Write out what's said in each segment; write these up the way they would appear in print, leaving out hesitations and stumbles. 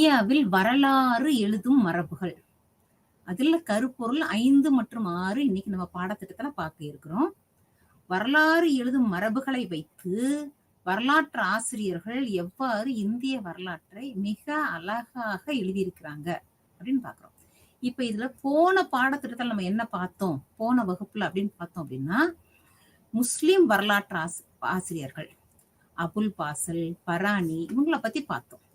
இந்தியாவில் வரலாறு எழுதும் மரபுகள். அதுல கருப்பொருள் 5 மற்றும் 6 இன்னைக்கு நம்ம பாடத்திட்டத்துல பார்க்க இருக்கிறோம். வரலாறு எழுதும் மரபுகளை வைத்து வரலாற்று ஆசிரியர்கள் எவ்வாறு இந்திய வரலாற்றை மிக அழகாக எழுதியிருக்கிறாங்க அப்படின்னு பாக்குறோம். இப்ப இதுல போன பாடத்திட்டத்துல நம்ம என்ன பார்த்தோம், போன வகுப்புல அப்படின்னு பார்த்தோம் அப்படின்னா, முஸ்லிம் வரலாற்று ஆசிரியர்கள் அபுல் பாசல், பராணி இவங்களை பத்தி பார்த்தோம்.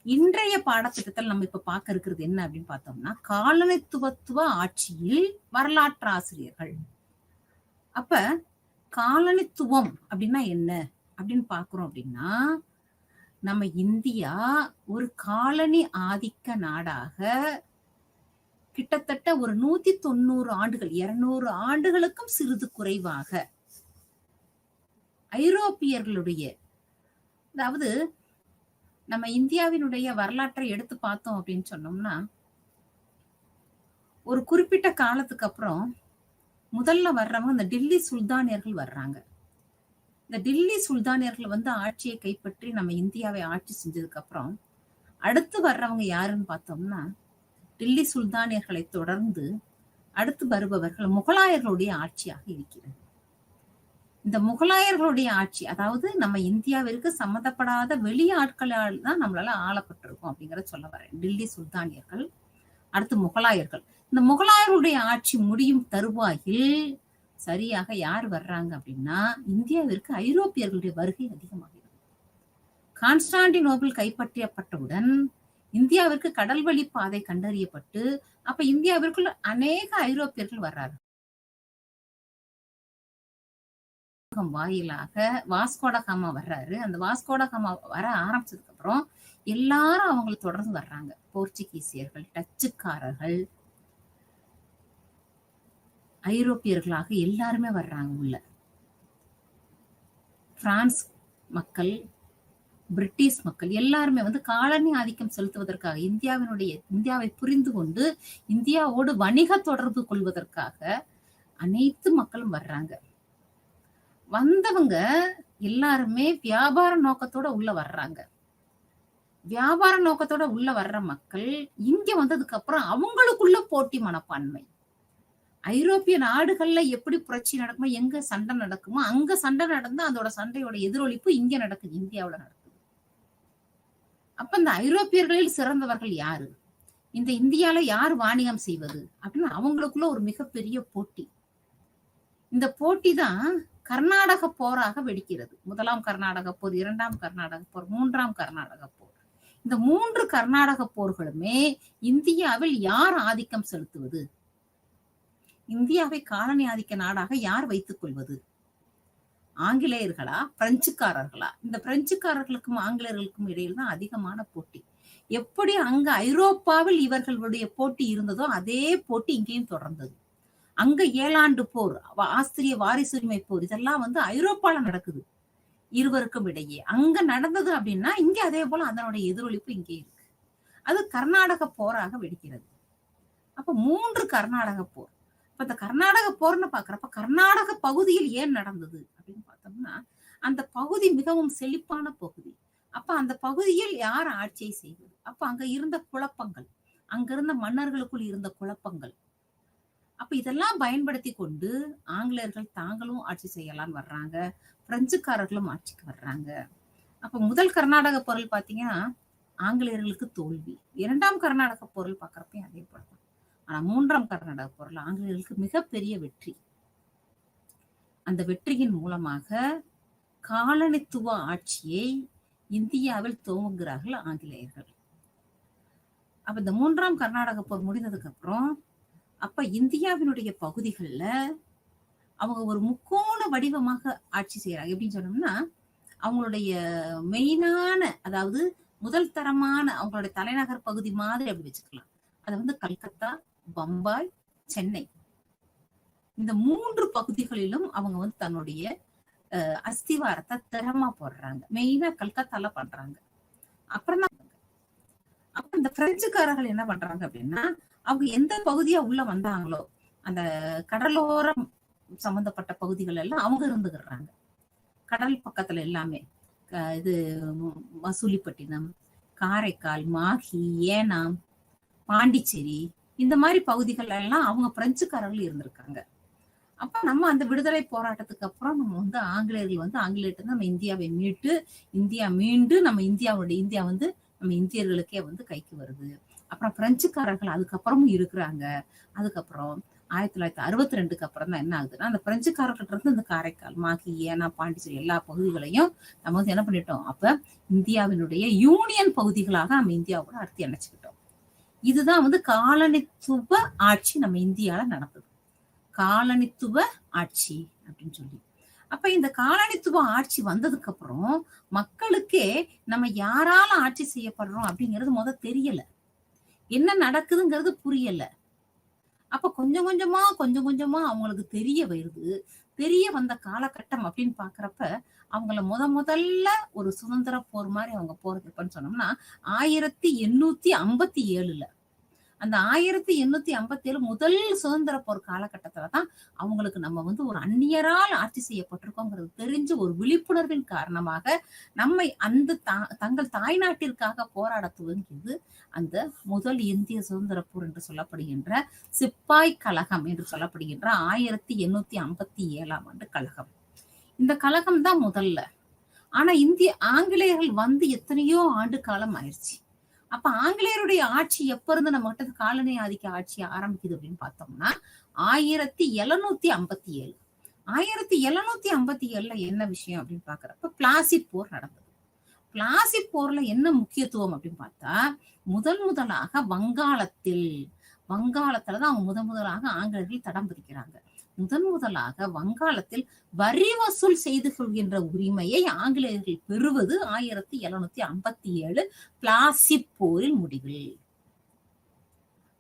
இன்றைய பாடத்திட்டத்தில் நம்ம இப்ப பார்க்க இருக்கிறது என்ன அப்படின்னு பார்த்தோம்னா, காலனித்துவத்துவ ஆட்சியில் வரலாற்று ஆசிரியர்கள். அப்ப காலனித்துவம் அப்படின்னா என்ன அப்படின்னு பாக்குறோம் அப்படின்னா, நம்ம இந்தியா ஒரு காலனி ஆதிக்க நாடாக கிட்டத்தட்ட ஒரு 190 ஆண்டுகள், 200 ஆண்டுகளுக்கும் சிறிது குறைவாக ஐரோப்பியர்களுடைய, அதாவது நம்ம இந்தியாவினுடைய வரலாற்றை எடுத்து பார்த்தோம் அப்படின்னு சொன்னோம்னா, ஒரு குறிப்பிட்ட காலத்துக்கு அப்புறம் முதல்ல வர்றவங்க இந்த டில்லி சுல்தானியர்கள் வர்றாங்க. இந்த டில்லி சுல்தானியர்கள் வந்து ஆட்சியை கைப்பற்றி நம்ம இந்தியாவை ஆட்சி செஞ்சதுக்கு அப்புறம் அடுத்து வர்றவங்க யாருன்னு பார்த்தோம்னா, டில்லி சுல்தானியர்களை தொடர்ந்து அடுத்து வருபவர்கள் முகலாயர்களுடைய ஆட்சியாக இருக்கிறது. இந்த முகலாயர்களுடைய ஆட்சி, அதாவது நம்ம இந்தியாவிற்கு சம்மந்தப்படாத வெளி ஆட்களால் தான் நம்மளால ஆளப்பட்டிருக்கும் அப்படிங்கறத சொல்ல வரேன். டில்லி சுல்தானியர்கள், அடுத்து முகலாயர்கள். இந்த முகலாயர்களுடைய ஆட்சி முடியும் தருவாயில் சரியாக யார் வர்றாங்க அப்படின்னா, இந்தியாவிற்கு ஐரோப்பியர்களுடைய வருகை அதிகமாகிறது. கான்ஸ்டான்டினோபிள் கைப்பற்றப்பட்டவுடன் இந்தியாவிற்கு கடல் வழி பாதை கண்டறியப்பட்டு அப்ப இந்தியாவிற்குள் அநேக ஐரோப்பியர்கள் வர்றாரு. வாயிலாக வாஸ்கோடகாமா வர்றாரு. அந்த வாஸ்கோடகாமா வர ஆரம்பிச்சதுக்கு அப்புறம் எல்லாரும் அவங்களை தொடர்ந்து வர்றாங்க. போர்ச்சுகீசியர்கள், டச்சுக்காரர்கள், ஐரோப்பியர்களாக எல்லாருமே வர்றாங்க உள்ள. பிரான்ஸ் மக்கள், பிரிட்டிஷ் மக்கள் எல்லாருமே வந்து காலனி ஆதிக்கம் செலுத்துவதற்காக, இந்தியாவை புரிந்து கொண்டு இந்தியாவோடு வணிக தொடர்பு கொள்வதற்காக அனைத்து மக்களும் வர்றாங்க. வந்தவங்க எல்லாருமே வியாபார நோக்கத்தோட உள்ள வர்றாங்க. வியாபார நோக்கத்தோட உள்ள வர்ற மக்கள் இங்க வந்ததுக்கு அப்புறம் அவங்களுக்குள்ள போட்டி மனப்பான்மை. ஐரோப்பிய நாடுகள்ல எப்படி புரட்சி நடக்குமோ, எங்க சண்டை நடக்குமோ அங்க சண்டை நடந்தா அதோட சண்டையோட எதிரொலிப்பு இங்க நடக்குது, இந்தியாவுல நடக்குது. அப்ப இந்த ஐரோப்பியர்களில் சிறந்தவர்கள் யாரு, இந்த இந்தியால யார் வாணிகம் செய்வது அப்படின்னு அவங்களுக்குள்ள ஒரு மிகப்பெரிய போட்டி. இந்த போட்டி தான் கர்நாடக போராக வெடிக்கிறது. 1ஆம் கர்நாடக போர், 2ஆம் கர்நாடக போர், 3ஆம் கர்நாடக போர். இந்த 3 கர்நாடக போர்களுமே இந்தியாவில் யார் ஆதிக்கம் செலுத்துவது, இந்தியாவை காலனி ஆதிக்க நாடாக யார் வைத்துக் கொள்வது, ஆங்கிலேயர்களா பிரெஞ்சுக்காரர்களா? இந்த பிரெஞ்சுக்காரர்களுக்கும் ஆங்கிலேயர்களுக்கும் இடையில் தான் அதிகமான போட்டி. எப்படி அங்க ஐரோப்பாவில் இவர்களுடைய போட்டி இருந்ததோ அதே போட்டி இங்கேயும் தொடர்ந்தது. அங்க 7 ஆண்டு போர், ஆஸ்திரிய வாரிசுரிமை போர், இதெல்லாம் வந்து ஐரோப்பால நடக்குது இருவருக்கும் இடையே. அங்க நடந்தது அப்படின்னா இங்க அதே போல அதனுடைய எதிரொலிப்பு இங்கே இருக்கு. அது கர்நாடக போராக வெடிக்கிறது. அப்ப 3 கர்நாடக போர். இப்ப இந்த கர்நாடக போர்னு பாக்குறப்ப கர்நாடக பகுதியில் ஏன் நடந்தது அப்படின்னு பார்த்தோம்னா, அந்த பகுதி மிகவும் செழிப்பான பகுதி. அப்ப அந்த பகுதியில் யார் ஆட்சியை செய்வது, அப்ப அங்க இருந்த குழப்பங்கள், அங்க இருந்த மன்னர்களுக்குள் இருந்த குழப்பங்கள், அப்ப இதெல்லாம் பயன்படுத்தி கொண்டு ஆங்கிலேயர்கள் தாங்களும் ஆட்சி செய்யலான்னு வர்றாங்க, பிரெஞ்சுக்காரர்களும் ஆட்சிக்கு வர்றாங்க. அப்ப முதல் கர்நாடக போரில் பாத்தீங்கன்னா ஆங்கிலேயர்களுக்கு தோல்வி. 2ஆம் கர்நாடக போரில் பாக்குறப்ப அதே போலதான். ஆனா 3ஆம் கர்நாடக போரில் ஆங்கிலேயர்களுக்கு மிகப்பெரிய வெற்றி. அந்த வெற்றியின் மூலமாக காலனித்துவ ஆட்சியை இந்தியாவில் துவங்குகிறார்கள் ஆங்கிலேயர்கள். அப்ப இந்த 3ஆம் கர்நாடக போர் முடிந்ததுக்கு அப்புறம் அப்ப இந்தியாவினுடைய பகுதிகள்ல அவங்க ஒரு முக்கோண வடிவமாக ஆட்சி செய்யறாங்க. எப்படின்னு சொன்னோம்னா, அவங்களுடைய மெயினான, அதாவது முதல் தரமான அவங்களுடைய தலைநகர் பகுதி மாதிரி அப்படி வச்சுக்கலாம். அது வந்து கல்கத்தா, பம்பாய், சென்னை, இந்த 3 பகுதிகளிலும் அவங்க வந்து தன்னுடைய அஸ்திவாரத்தை திறமா போடுறாங்க. மெயினா கல்கத்தால பண்றாங்க. அப்புறம் தான் அப்ப இந்த பிரெஞ்சுக்காரர்கள் என்ன பண்றாங்க அப்படின்னா, அவங்க எந்த பகுதியா உள்ள வந்தாங்களோ அந்த கடலோரம் சம்பந்தப்பட்ட பகுதிகள் எல்லாம் அவங்க இருந்துகிறாங்க. கடல் பக்கத்துல எல்லாமே இது மசூலிப்பட்டினம், காரைக்கால், மாஹி, ஏனாம், பாண்டிச்சேரி இந்த மாதிரி பகுதிகள் எல்லாம் அவங்க பிரெஞ்சுக்காரர்கள் இருந்திருக்காங்க. அப்ப நம்ம அந்த விடுதலை போராட்டத்துக்கு அப்புறம் நம்ம வந்து ஆங்கிலேயர்கிட்ட நம்ம இந்தியாவை மீண்டு நம்ம இந்தியா வந்து நம்ம இந்தியர்களுக்கே வந்து கைக்கு வருது. அப்புறம் பிரெஞ்சுக்காரர்கள் அதுக்கப்புறமும் இருக்கிறாங்க. அதுக்கப்புறம் 1962க்கு அப்புறம் தான் என்ன ஆகுதுன்னா, அந்த பிரெஞ்சுக்காரர்கிட்ட இருந்து இந்த காரைக்கால், மாஹி, ஏனா, பாண்டிச்சேரி எல்லா பகுதிகளையும் நம்ம வந்து என்ன பண்ணிட்டோம், அப்ப இந்தியாவினுடைய யூனியன் பகுதிகளாக நம்ம இந்தியாவோட அடுத்து இணைச்சுக்கிட்டோம். இதுதான் வந்து காலனித்துவ ஆட்சி நம்ம இந்தியால நடந்தது. காலனித்துவ ஆட்சி அப்படின்னு சொல்லி. அப்ப இந்த காலனித்துவ ஆட்சி வந்ததுக்கு அப்புறம் மக்களுக்கே நம்ம யாரால ஆட்சி செய்யப்படுறோம் அப்படிங்கிறது தெரியல. என்ன நடக்குதுங்கிறது புரியல. அப்ப கொஞ்சம் கொஞ்சமா அவங்களுக்கு தெரிய வருது. தெரிய வந்த காலகட்டம் அப்படின்னு பாக்குறப்ப அவங்கள முதல்ல ஒரு சுதந்திர போர் மாதிரி அவங்க போறது எப்பன்னு சொன்னோம்னா 1857ல. அந்த 1857 முதல் சுதந்திர போர் காலகட்டத்துலதான் அவங்களுக்கு நம்ம வந்து ஒரு அந்நியரால் ஆட்சி செய்யப்பட்டிருக்கோங்கிறது தெரிஞ்சு ஒரு விழிப்புணர்வின் காரணமாக நம்மை அந்த தங்கள் தாய்நாட்டிற்காக போராட துவங்கியது அந்த முதல் இந்திய சுதந்திர போர் என்று சொல்லப்படுகின்ற சிப்பாய் கழகம் என்று சொல்லப்படுகின்ற 1857ஆம் ஆண்டு கழகம். இந்த கழகம் தான் முதல்ல. ஆனா ஆங்கிலேயர்கள் வந்து எத்தனையோ ஆண்டு காலம் ஆயிடுச்சு. அப்ப ஆங்கிலேயருடைய ஆட்சி எப்ப இருந்து நம்ம கிட்ட காலனி ஆதிக்க ஆட்சி ஆரம்பிக்குது அப்படின்னு பார்த்தோம்னா 1757. 1757ல என்ன விஷயம் அப்படின்னு பாக்குறப்ப பிளாசி போர் நடந்தது. பிளாசி போர்ல என்ன முக்கியத்துவம் அப்படின்னு பார்த்தா முதலாக வங்காளத்துலதான் அவங்க முதலாக ஆங்கிலேயர்கள் தடம் பதிக்கிறாங்க. முதலாக வங்காளத்தில் வரி வசூல் செய்து கொள்கின்ற உரிமையை ஆங்கிலேயர்கள் பெறுவது 1757 பிளாசி போரின் முடிவில்.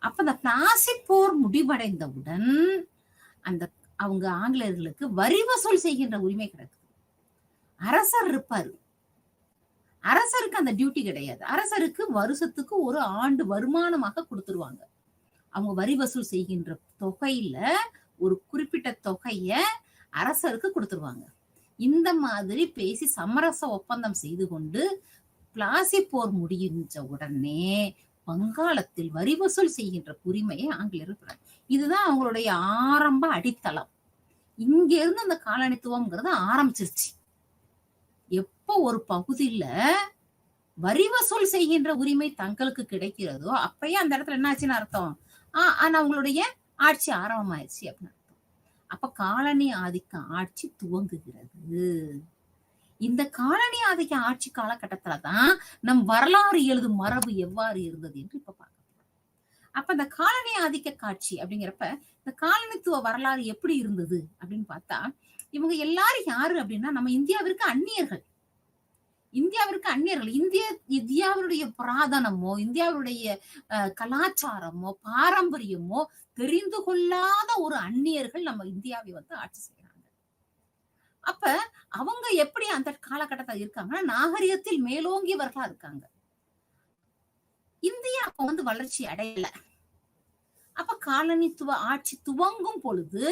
அப்ப அந்த பிளாசி போர் முடிவடைந்தவுடன் அவங்க ஆங்கிலேயர்களுக்கு வரி வசூல் செய்கின்ற உரிமை கிடைக்குது. அரசர் இருப்பாரு. அரசருக்கு அந்த டியூட்டி கிடையாது. அரசருக்கு வருஷத்துக்கு ஒரு ஆண்டு வருமானமாக கொடுத்துருவாங்க. அவங்க வரி வசூல் செய்கின்ற தொகையில ஒரு குறிப்பிட்ட தொகைய அரசருக்கு கொடுத்துருவாங்க. இந்த மாதிரி பேசி சமரச ஒப்பந்தம் செய்து கொண்டு பிளாசி போர் முடிஞ்ச உடனே வங்காளத்தில் வரி வசூல் செய்கின்ற உரிமையை ஆங்கிலேயர். இதுதான் அவங்களுடைய ஆரம்ப அடித்தளம். இங்க இருந்து அந்த காலனித்துவம்ங்கிறது ஆரம்பிச்சிருச்சு. எப்போ ஒரு பகுதியில வரி வசூல் செய்கின்ற உரிமை தங்களுக்கு கிடைக்கிறதோ அப்பயே அந்த இடத்துல என்ன ஆச்சுன்னு அர்த்தம், அவங்களுடைய ஆட்சி ஆரம்பமாயிருச்சு அப்படின்னு அர்த்தம். அப்ப காலனி ஆதிக்க ஆட்சி துவங்குகிறது. இந்த காலனி ஆதிக்க ஆட்சி காலகட்டத்துலதான் நம் வரலாறு எழுதும் மரபு எவ்வாறு இருந்தது என்று இப்ப பார்க்க. அப்ப இந்த காலனி ஆதிக்க காட்சி அப்படிங்கிறப்ப இந்த காலனித்துவ வரலாறு எப்படி இருந்தது அப்படின்னு பார்த்தா இவங்க எல்லாரும் யாரு அப்படின்னா நம்ம இந்தியாவிற்கு அந்நியர்கள். இந்தியாவினுடைய புராதனமோ இந்தியாவுடைய கலாச்சாரமோ பாரம்பரியமோ தெரிந்து கொள்ளாத ஒரு அந்நியர்கள் நம்ம இந்தியாவை வந்து ஆட்சி செய்யறாங்க. அப்ப அவங்க எப்படி அந்த காலகட்டத்தில் இருக்காங்கன்னா நாகரிகத்தில் மேலோங்கியவர்களா இருக்காங்க. இந்தியா அப்ப வந்து வளர்ச்சி அடையல. அப்ப காலனித்துவ ஆட்சி துவங்கும் பொழுது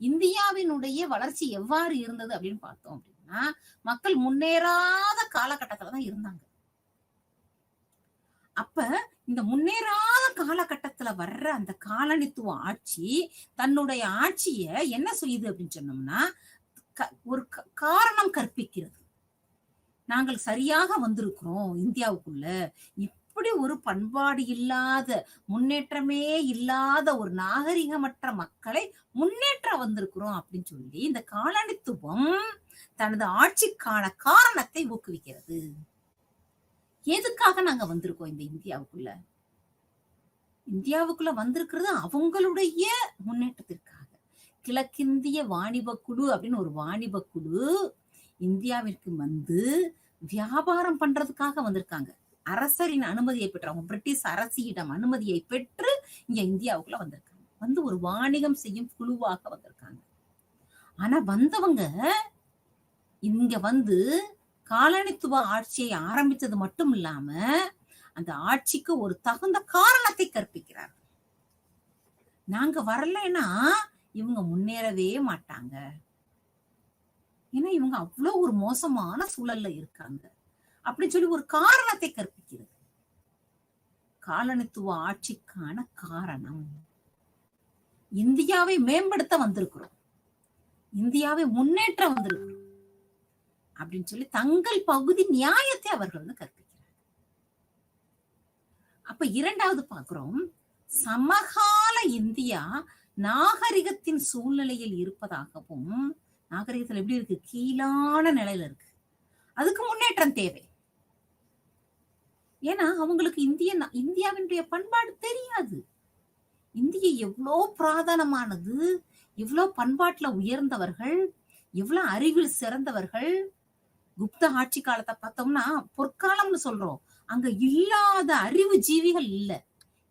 இந்தியாவினுடைய வளர்ச்சி எவ்வாறு இருந்தது அப்படின்னு பார்த்தோம் அப்படின்னா மக்கள் முன்னேறாத காலகட்டத்துலதான் இருந்தாங்க. அப்ப இந்த முன்னேறாத காலகட்டத்துல வர்ற அந்த காலனித்துவ ஆட்சி தன்னுடைய ஆட்சிய என்ன செய்யுது அப்படின்னு சொன்னோம்னா ஒரு காரணம் கற்பிக்கிறது. நாங்கள் சரியாக வந்திருக்கிறோம் இந்தியாவுக்குள்ள, இப்படி ஒரு பண்பாடு இல்லாத முன்னேற்றமே இல்லாத ஒரு நாகரிகமற்ற மக்களை முன்னேற்ற வந்திருக்கிறோம் அப்படின்னு சொல்லி இந்த காலனித்துவம் தனது ஆட்சிக்கான காரணத்தை ஊக்குவிக்கிறது. எதுக்காக நாங்க வந்திருக்கோம் இந்த இந்தியாவுக்குள்ள வந்திருக்கிறது அவங்களுடைய முன்னேற்றத்திற்காக. கிழக்கிந்திய வாணிப குழு அப்படின்னு ஒரு வாணிப குழு இந்தியாவிற்கு வந்து வியாபாரம் பண்றதுக்காக வந்திருக்காங்க. அரசரின் அனுமதியை பெற்றவங்க பிரிட்டிஷ் அரசியிடம் அனுமதியை பெற்று இங்க இந்தியாவுக்குள்ள வந்திருக்காங்க. வந்து ஒரு வாணிகம் செய்யும் குழுவாக வந்திருக்காங்க. ஆனா வந்தவங்க இங்க வந்து காலனித்துவ ஆட்சியை ஆரம்பித்தது மட்டும் இல்லாம அந்த ஆட்சிக்கு ஒரு தகுந்த காரணத்தை கற்பிக்கிறார். நாங்க வரலைன்னா இவங்க முன்னேறவே மாட்டாங்க. ஏன்னா இவங்க அவ்வளவு ஒரு மோசமான சூழல்ல இருக்காங்க அப்படின்னு சொல்லி ஒரு காரணத்தை கற்பிக்கிறது. காலனித்துவ ஆட்சிக்கான காரணம். இந்தியாவை மேம்படுத்த வந்திருக்கிறோம், இந்தியாவை முன்னேற்ற வந்திருக்கிறோம் அப்படின்னு சொல்லி தங்கள் பகுதி நியாயத்தை அவர்கள் வந்து கற்பிக்கிறார். அப்ப இரண்டாவது பார்க்கிறோம், சமகால இந்தியா நாகரிகத்தின் சூழ்நிலையில் இருப்பதாகவும், நாகரிகத்தில் எப்படி இருக்கு, கீழான நிலையில இருக்கு, அதுக்கு முன்னேற்றம் தேவை. ஏன்னா அவங்களுக்கு இந்தியாவினுடைய பண்பாடு தெரியாது. இந்திய எவ்வளோ பிராதானமானது, எவ்வளவு பண்பாட்டுல உயர்ந்தவர்கள், எவ்வளவு அறிவில் சிறந்தவர்கள். குப்த ஆட்சி காலத்தை பார்த்தோம்னா பொற்காலம்னு சொல்றோம், அங்க இல்லாத அறிவு ஜீவிகள் இல்ல.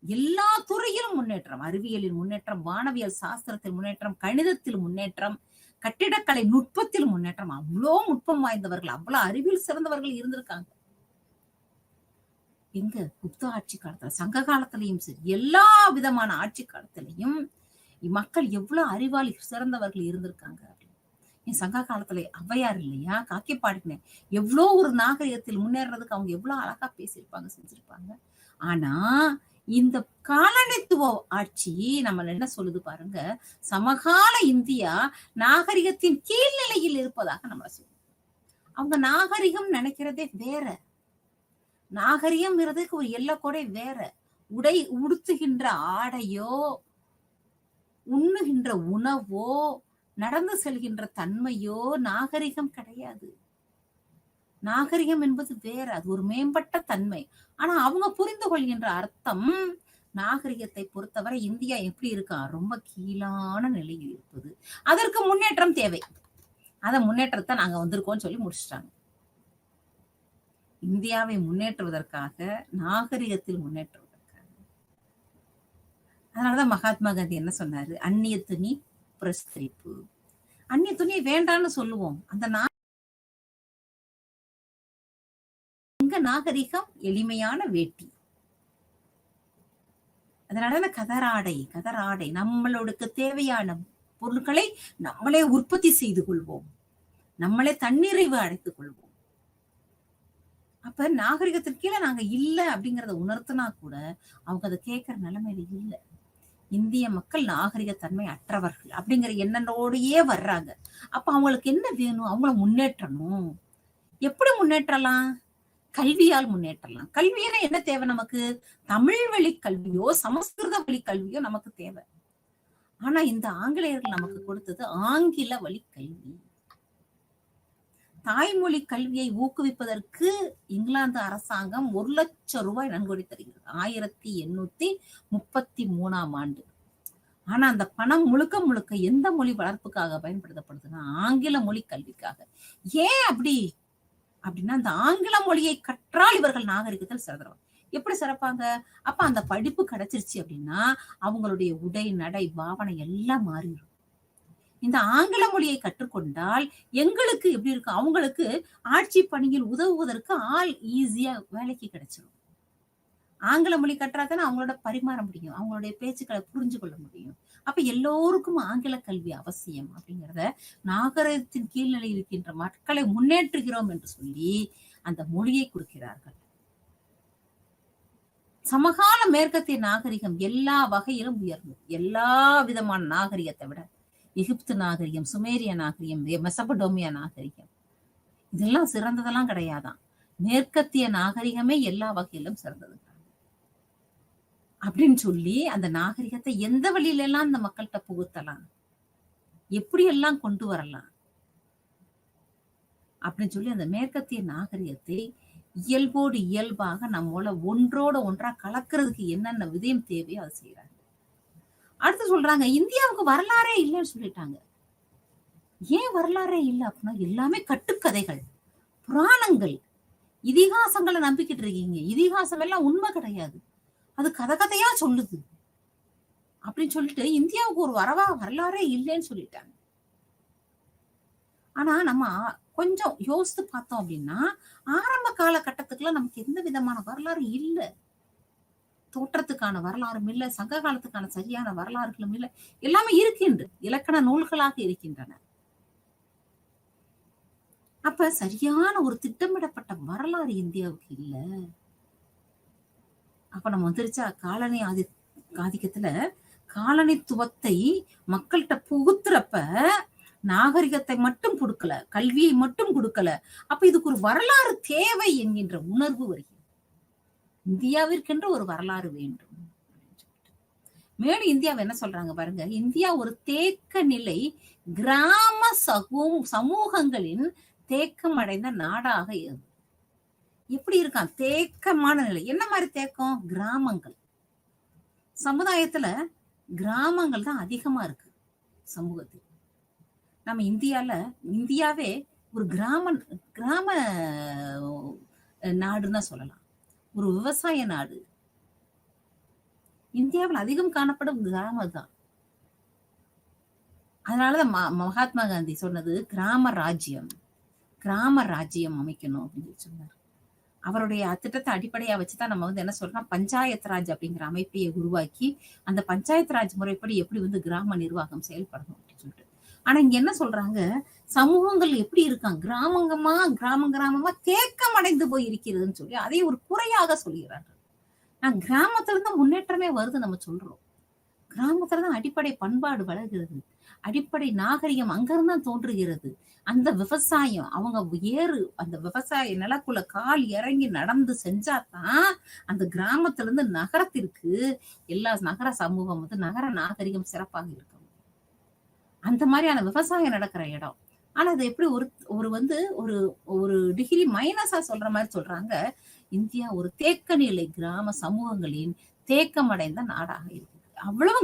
எல்லா துறையிலும் முன்னேற்றம், அறிவியலில் முன்னேற்றம், வானவியல் சாஸ்திரத்தில் முன்னேற்றம், கணிதத்தில் முன்னேற்றம், கட்டிடக்கலை நுட்பத்தில் முன்னேற்றம். அவ்வளோ நுட்பம் வாய்ந்தவர்கள், அவ்வளவு அறிவியல் சிறந்தவர்கள் இருந்திருக்காங்க. எங்க குப்த ஆட்சி காலத்துல, சங்க காலத்திலையும் சரி, எல்லா விதமான ஆட்சி காலத்திலையும் மக்கள் எவ்வளவு அறிவாளி சிறந்தவர்கள் இருந்திருக்காங்க. என் சங்க காலத்துல ஔவையார் இல்லையா, காக்கிப்பாடினே எவ்வளோ ஒரு நாகரிகத்தில் முன்னேறதுக்கு அவங்க எவ்வளவு அழகா பேசியிருப்பாங்க, செஞ்சிருப்பாங்க. ஆனா இந்த காலனித்துவ ஆட்சி நம்ம என்ன சொல்லுது பாருங்க, சமகால இந்தியா நாகரிகத்தின் கீழ்நிலையில் இருப்பதாக நம்ம சொல்லுவோம். அவங்க நாகரிகம் நினைக்கிறதே வேற, நாகரிகம்ங்கிறதுக்கு ஒரு எல்லைக்கோடை வேற. உடை உடுத்துகின்ற ஆடையோ, உண்ணுகின்ற உணவோ, நடந்து செல்கின்ற தன்மையோ நாகரிகம் கிடையாது. நாகரிகம் என்பது வேற, அது ஒரு மேம்பட்ட தன்மை. ஆனா அவங்க புரிந்து கொள்கின்ற அர்த்தம், நாகரிகத்தை பொறுத்தவரை இந்தியா எப்படி இருக்கா, ரொம்ப கீழான நிலையில் இருப்பது, அதற்கு முன்னேற்றம் தேவை. அத முன்னேற்றத்தை நாங்க வந்திருக்கோம்னு சொல்லி முடிச்சிட்டாங்க. இந்தியாவை முன்னேற்றுவதற்காக, நாகரிகத்தில் முன்னேற்றுவதற்காக. அதனாலதான் மகாத்மா காந்தி என்ன சொன்னாரு, அந்நிய துணி பிரஸ்திரிப்பு. அந்நிய துணியை வேண்டான்னு சொல்லுவோம், அந்த நாகரிகம் எளிமையான வேட்டி. அதனால கதராடை நம்மளுக்கு தேவையான பொருட்களை நம்மளே உற்பத்தி செய்து கொள்வோம், நம்மளே தன்னிறைவு அடைத்துக் கொள்வோம். அப்ப நாகரிகத்திற்கு கீழே நாங்க இல்ல அப்படிங்கறத உணர்த்தினா கூட அவங்க அதை கேட்கிற நிலைமையில இல்ல. இந்திய மக்கள் நாகரிக தன்மை அற்றவர்கள் அப்படிங்கிற எண்ணத்தோடையே வர்றாங்க. அப்ப அவங்களுக்கு என்ன வேணும், அவங்கள முன்னேற்றணும். எப்படி முன்னேற்றலாம், கல்வியால் முன்னேற்றலாம். கல்வியில என்ன தேவை நமக்கு, தமிழ் வழி கல்வியோ சமஸ்கிருத வழி கல்வியோ நமக்கு தேவை. ஆனா இந்த ஆங்கிலேயர்கள் நமக்கு கொடுத்தது ஆங்கில வழி கல்வி. தாய்மொழி கல்வியை ஊக்குவிப்பதற்கு இங்கிலாந்து அரசாங்கம் 1 லட்சம் ரூபாய் நன்கொடை தருகிறது 1833ஆம் ஆண்டு. ஆனா அந்த பணம் முழுக்க முழுக்க எந்த மொழி வளர்ப்புக்காக பயன்படுத்தப்படுதுன்னா, ஆங்கில மொழி கல்விக்காக. ஏன் அப்படி அப்படின்னா, அந்த ஆங்கில மொழியை கற்றால் இவர்கள் நாகரிகத்தில் சிறந்தவர். எப்படி சிறப்பாங்க, அப்ப அந்த படிப்பு கிடைச்சிருச்சு அப்படின்னா அவங்களுடைய உடை நடை பாவனை எல்லாம் மாறிடும். இந்த ஆங்கில மொழியை கற்றுக்கொண்டால் எங்களுக்கு எப்படி இருக்கு, அவங்களுக்கு ஆட்சி பணியில் உதவுவதற்கு ஆள் ஈஸியா வேலைக்கு கிடைச்சிடும். ஆங்கில மொழி கற்றாதானே அவங்களோட பரிமாற முடியும், அவங்களுடைய பேச்சுக்களை புரிஞ்சு கொள்ள முடியும். அப்ப எல்லோருக்கும் ஆங்கில கல்வி அவசியம் அப்படிங்கிறத, நாகரிகத்தின் கீழ்நிலையில் இருக்கின்ற மக்களை முன்னேற்றுகிறோம் என்று சொல்லி அந்த மொழியை கொடுக்கிறார்கள். சமகால மேற்கத்திய நாகரிகம் எல்லா வகையிலும் உயர்ந்தது. எல்லா விதமான நாகரிகத்தை விட எகிப்து நாகரிகம், சுமேரிய நாகரிகம், மெசபடோமியா நாகரிகம் இதெல்லாம் சிறந்ததெல்லாம் கிடையாதான். மேற்கத்திய நாகரிகமே எல்லா வகையிலும் சிறந்தது அப்படின்னு சொல்லி அந்த நாகரிகத்தை எந்த வழியில எல்லாம் இந்த மக்கள்கிட்ட புகுத்தலாம், எப்படி எல்லாம் கொண்டு வரலாம் அப்படின்னு சொல்லி அந்த மேற்கத்திய நாகரிகத்தை இயல்போடு இயல்பாக நம்மள ஒன்றோட ஒன்றா கலக்கிறதுக்கு என்னென்ன விதயம் தேவையோ அதை செய்யறாங்க. அடுத்து சொல்றாங்க, இந்தியாவுக்கு வரலாறே இல்லைன்னு சொல்லிட்டாங்க. ஏன் வரலாறே இல்லை அப்படின்னா, எல்லாமே கட்டுக்கதைகள், புராணங்கள், இதிகாசங்களை நம்பிக்கிட்டு இருக்கீங்க. இதிகாசம் எல்லாம் உண்மை கிடையாது, அது கதையா சொல்லுது அப்படின்னு சொல்லிட்டு இந்தியாவுக்கு ஒரு வரலாறே இல்லைன்னு சொல்லிட்டாங்க. ஆனா நம்ம கொஞ்சம் யோசித்து பார்த்தோம் அப்படின்னா, ஆரம்ப காலகட்டத்துக்குள்ள நமக்கு எந்த விதமான வரலாறு இல்லை. தோற்றத்துக்கான வரலாறும் இல்லை, சங்க காலத்துக்கான சரியான வரலாறுகளும் இல்லை. எல்லாமே இருக்கின்ற இலக்கண நூல்களாக இருக்கின்றன. அப்ப சரியான ஒரு திட்டமிடப்பட்ட வரலாறு இந்தியாவுக்கு இல்லை. அப்ப நம்ம வந்துருச்சா காலனி ஆதிக்கத்துல காலனித்துவத்தை மக்கள்கிட்ட புகுத்துறப்ப நாகரிகத்தை மட்டும் கொடுக்கல, கல்வியை மட்டும் கொடுக்கல. அப்ப இதுக்கு ஒரு வரலாறு தேவை என்கின்ற உணர்வு வருகிறது. இந்தியாவிற்கென்று ஒரு வரலாறு வேண்டும். மேலும் இந்தியாவை என்ன சொல்றாங்க பாருங்க, இந்தியா ஒரு தேக்க நிலை கிராம சமூகங்களின் தேக்கம் அடைந்த நாடாக இருக்கு. எப்படி இருக்கான் தேக்கமான நிலை? என்ன மாதிரி தேக்கம்? கிராமங்கள் சமுதாயத்துல கிராமங்கள் தான் அதிகமா இருக்கு சமூகத்தில். நம்ம இந்தியாவே ஒரு கிராம நாடுன்னு சொல்லலாம். ஒரு விவசாய நாடு. இந்தியாவில் அதிகம் காணப்படும் கிராமம் தான். அதனாலதான் மகாத்மா காந்தி சொன்னது கிராம ராஜ்யம் அமைக்கணும் அப்படின்னு சொன்னார். அவருடைய திட்டத்தை அடிப்படையா வச்சுதான் நம்ம என்ன சொல்றோம், பஞ்சாயத்து ராஜ் அப்படிங்கிற அமைப்பையை உருவாக்கி அந்த பஞ்சாயத்து ராஜ் முறைப்படி எப்படி கிராம நிர்வாகம் செயல்படணும் அப்படின்னு சொல்லிட்டு. ஆனா இங்க என்ன சொல்றாங்க, சமூகங்கள் எப்படி இருக்காங்க, கிராமமா தேக்கம் அடைந்து போய் இருக்கிறதுன்னு சொல்லி அதை ஒரு குறையாக சொல்கிறார்கள். கிராமத்துல இருந்து முன்னேற்றமே வருது நம்ம சொல்றோம். கிராமத்துலதான் அடிப்படை பண்பாடு வளர்கிறது, அடிப்படை நாகரிகம் அங்கிருந்தான் தோன்றுகிறது. அந்த விவசாயம் அவங்க அந்த விவசாய நிலக்குள்ள கால் இறங்கி நடந்து செஞ்சாதான் அந்த கிராமத்துல இருந்து நகரத்திற்கு எல்லா நகர சமூகம் நகர நாகரிகம் சிறப்பாக இருக்கும். அந்த மாதிரியான விவசாயம் நடக்கிற இடம். ஆனா அது எப்படி ஒரு டிகிரி மைனஸா சொல்ற மாதிரி சொல்றாங்க. இந்தியா ஒரு தேக்க நிலை கிராம சமூகங்களின் தேக்கம் அடைந்த நாடாக இருக்குது. அவ்வளவு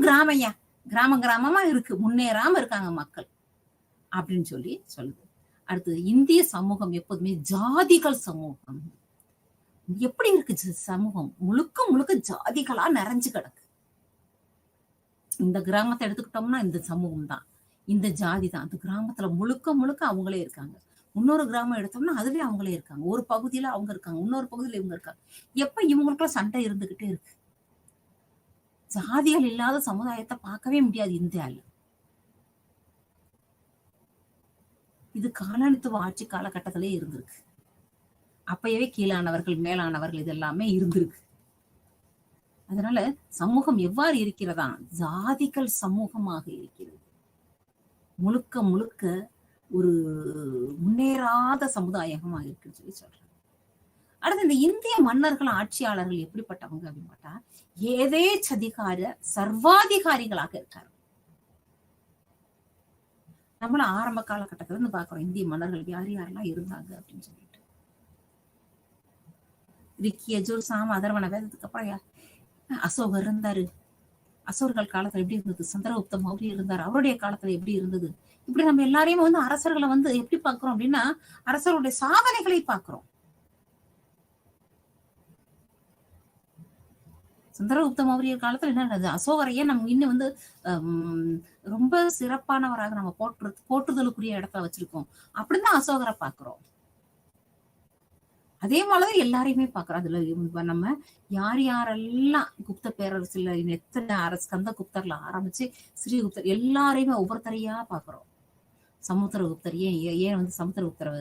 கிராமமா இருக்கு, முன்னேறாம இருக்காங்க மக்கள் அப்படின்னு சொல்லுது. அடுத்தது, இந்திய சமூகம் எப்போதுமே ஜாதிகள் சமூகம். எப்படி இருக்கு சமூகம்? முழுக்க ஜாதிகளா நிறைஞ்சு கிடக்கு. இந்த கிராமத்தை எடுத்துக்கிட்டோம்னா இந்த சமூகம் தான், இந்த ஜாதி தான். அந்த கிராமத்துல முழுக்க அவங்களே இருக்காங்க. இன்னொரு கிராமம் எடுத்தோம்னா அதுலயே அவங்களே இருக்காங்க. ஒரு பகுதியில அவங்க இருக்காங்க, இன்னொரு பகுதியில இவங்க இருக்காங்க. எப்ப இவங்களுக்குள்ள சண்டை இருந்துகிட்டே இருக்கு. ஜாதிகள் இல்லாத சமுதாயத்தை பார்க்கவே முடியாது இந்தியாவில். இது காலனித்துவ ஆட்சி காலகட்டத்திலே இருந்திருக்கு. அப்பயவே கீழானவர்கள் மேலானவர்கள் இதெல்லாமே இருந்திருக்கு. அதனால சமூகம் எவ்வாறு இருக்கிறதா? ஜாதிகள் சமூகமாக இருக்கிறது. முழுக்க ஒரு முன்னேறாத சமுதாயமா இருக்குன்னு சொல்றாங்க. அடுத்து, இந்த இந்திய மன்னர்கள் ஆட்சியாளர்கள் எப்படிப்பட்டவங்க அப்படின்னு பார்த்தா, ஏதேச்சதிகார சர்வாதிகாரிகளாக இருக்காரு. நம்மள ஆரம்ப காலகட்டத்துல இருந்து பாக்குறோம் இந்திய மன்னர்கள் யாரெல்லாம் இருந்தாங்க அப்படின்னு சொல்லிட்டு. ரிக்கி யஜுர் சாம அதர்வன வேதத்துக்கு அப்புறம் அசோகர் இருந்தாரு. அசோகர்கள் காலத்துல எப்படி இருந்தது? சந்திரகுப்த மௌரிய இருந்தாரு, அவருடைய காலத்துல எப்படி இருந்தது? இப்படி நம்ம எல்லாரையும் அரசர்களை எப்படி பாக்குறோம் அப்படின்னா, அரசர்களுடைய சாதனைகளை பாக்குறோம். சந்திரகுப்த மௌரிய காலத்துல என்ன நடந்தது? அசோகரையே நம்ம இன்னும் ரொம்ப சிறப்பானவராக நம்ம போற்றுதலுக்குரிய இடத்துல வச்சிருக்கோம். அப்படிதான் அசோகரை பாக்குறோம். அதே மாதிரிதான் எல்லாரையுமே பாக்குறோம். அதுல நம்ம யாரெல்லாம் குப்த பேரரசுல எத்தனை ஸ்கந்த குப்தர்ல ஆரம்பிச்சு ஸ்ரீகுப்தர் எல்லாரையுமே ஒவ்வொருத்தரையா பாக்குறோம். சமுத்திரகுப்தர் ஏன் சமுத்திரகுப்தர்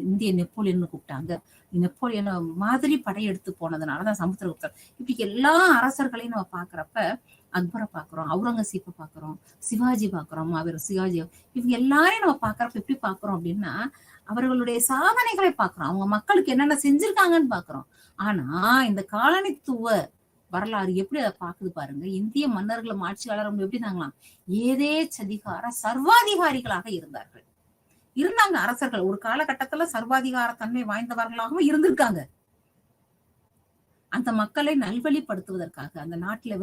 இந்திய நெப்போலியன் கூப்பிட்டாங்க. நெப்போலியன் மாதிரி படையெடுத்து போனதுனாலதான் சமுத்திரகுப்தர். இப்படி எல்லா அரசர்களையும் நம்ம பாக்குறப்ப அக்பரை பாக்குறோம், அவுரங்கசீப்பை பாக்குறோம், சிவாஜி பாக்குறோம், சிவாஜி, இவங்க எல்லாரையும் நம்ம பாக்குறப்ப எப்படி பாக்குறோம் அப்படின்னா, அவர்களுடைய சாதனைகளை பாக்குறோம், அவங்க மக்களுக்கு என்னென்ன செஞ்சிருக்காங்கன்னு பாக்குறோம். ஆனா இந்த காலனித்துவ வரலாறு எப்படி அதை பாக்குது பாருங்க. இந்திய மன்னர்களும் ஆட்சியாளரும் எப்படி இருந்தாங்களாம்? ஏதேச்சதிகார சர்வாதிகாரிகளாக இருந்தாங்க அரசர்கள். ஒரு காலகட்டத்துல சர்வாதிகார தன்மை வாய்ந்தவர்களாகவும் இருந்திருக்காங்க. அந்த மக்களை நல்வழிப்படுத்துவதற்காக அந்த நாட்டுல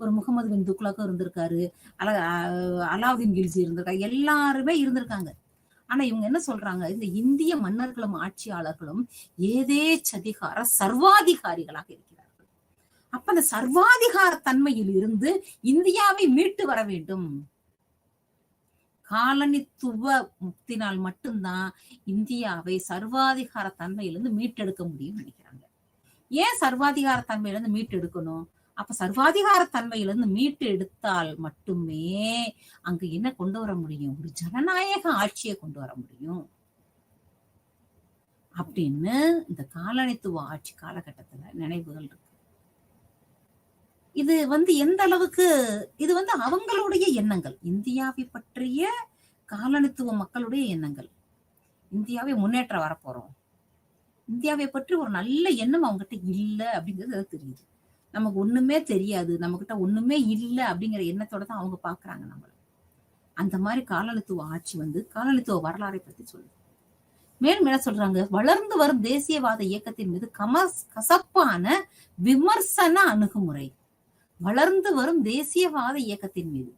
ஒரு முகமது பின் துக்ளக்கும் இருந்திருக்காரு, அலாவுதீன் கில்ஜி இருந்திருக்காரு, எல்லாருமே இருந்திருக்காங்க. ஆனா இவங்க என்ன சொல்றாங்க? இந்த இந்திய மன்னர்களும் ஆட்சியாளர்களும் ஏதேச்சதிகார சர்வாதிகாரிகளாக இருக்கிறார்கள். அப்ப அந்த சர்வாதிகார தன்மையில் இருந்து இந்தியாவை மீட்டு வர வேண்டும். காலனித்துவ முக்தினால் மட்டும்தான் இந்தியாவை சர்வாதிகார தன்மையிலிருந்து மீட்டெடுக்க முடியும் நினைக்கிறாங்க. ஏன் சர்வாதிகார தன்மையிலிருந்து மீட்டு எடுக்கணும்? அப்ப சர்வாதிகார தன்மையிலிருந்து மீட்டு எடுத்தால் மட்டுமே அங்க என்ன கொண்டு வர முடியும்? ஒரு ஜனநாயக ஆட்சியை கொண்டு வர முடியும் அப்படின்னு இந்த காலனித்துவ ஆட்சி காலகட்டத்துல நினைவுகள் இருக்கு. இது எந்த அளவுக்கு இது அவங்களுடைய எண்ணங்கள், இந்தியாவை பற்றிய காலனித்துவ மக்களுடைய எண்ணங்கள். இந்தியாவை முன்னேற்ற வரப்போறோம், இந்தியாவை பற்றி ஒரு நல்ல எண்ணம் அவங்ககிட்ட இல்ல அப்படிங்கிறது தெரியுது. நமக்கு ஒண்ணுமே தெரியாது, நம்ம கிட்ட ஒண்ணுமே இல்ல அப்படிங்கிற எண்ணத்தோட தான் அவங்க பாக்குறாங்க நம்மள. அந்த மாதிரி காலனித்துவ ஆட்சி காலனித்துவ வரலாறை பத்தி சொல்லுது. மேலும் என்ன சொல்றாங்க, வளர்ந்து வரும் தேசியவாத இயக்கத்தின் மீது கசப்பான விமர்சன அணுகுமுறை. வளர்ந்து வரும் தேசியவாத இயக்கத்தின் மீது,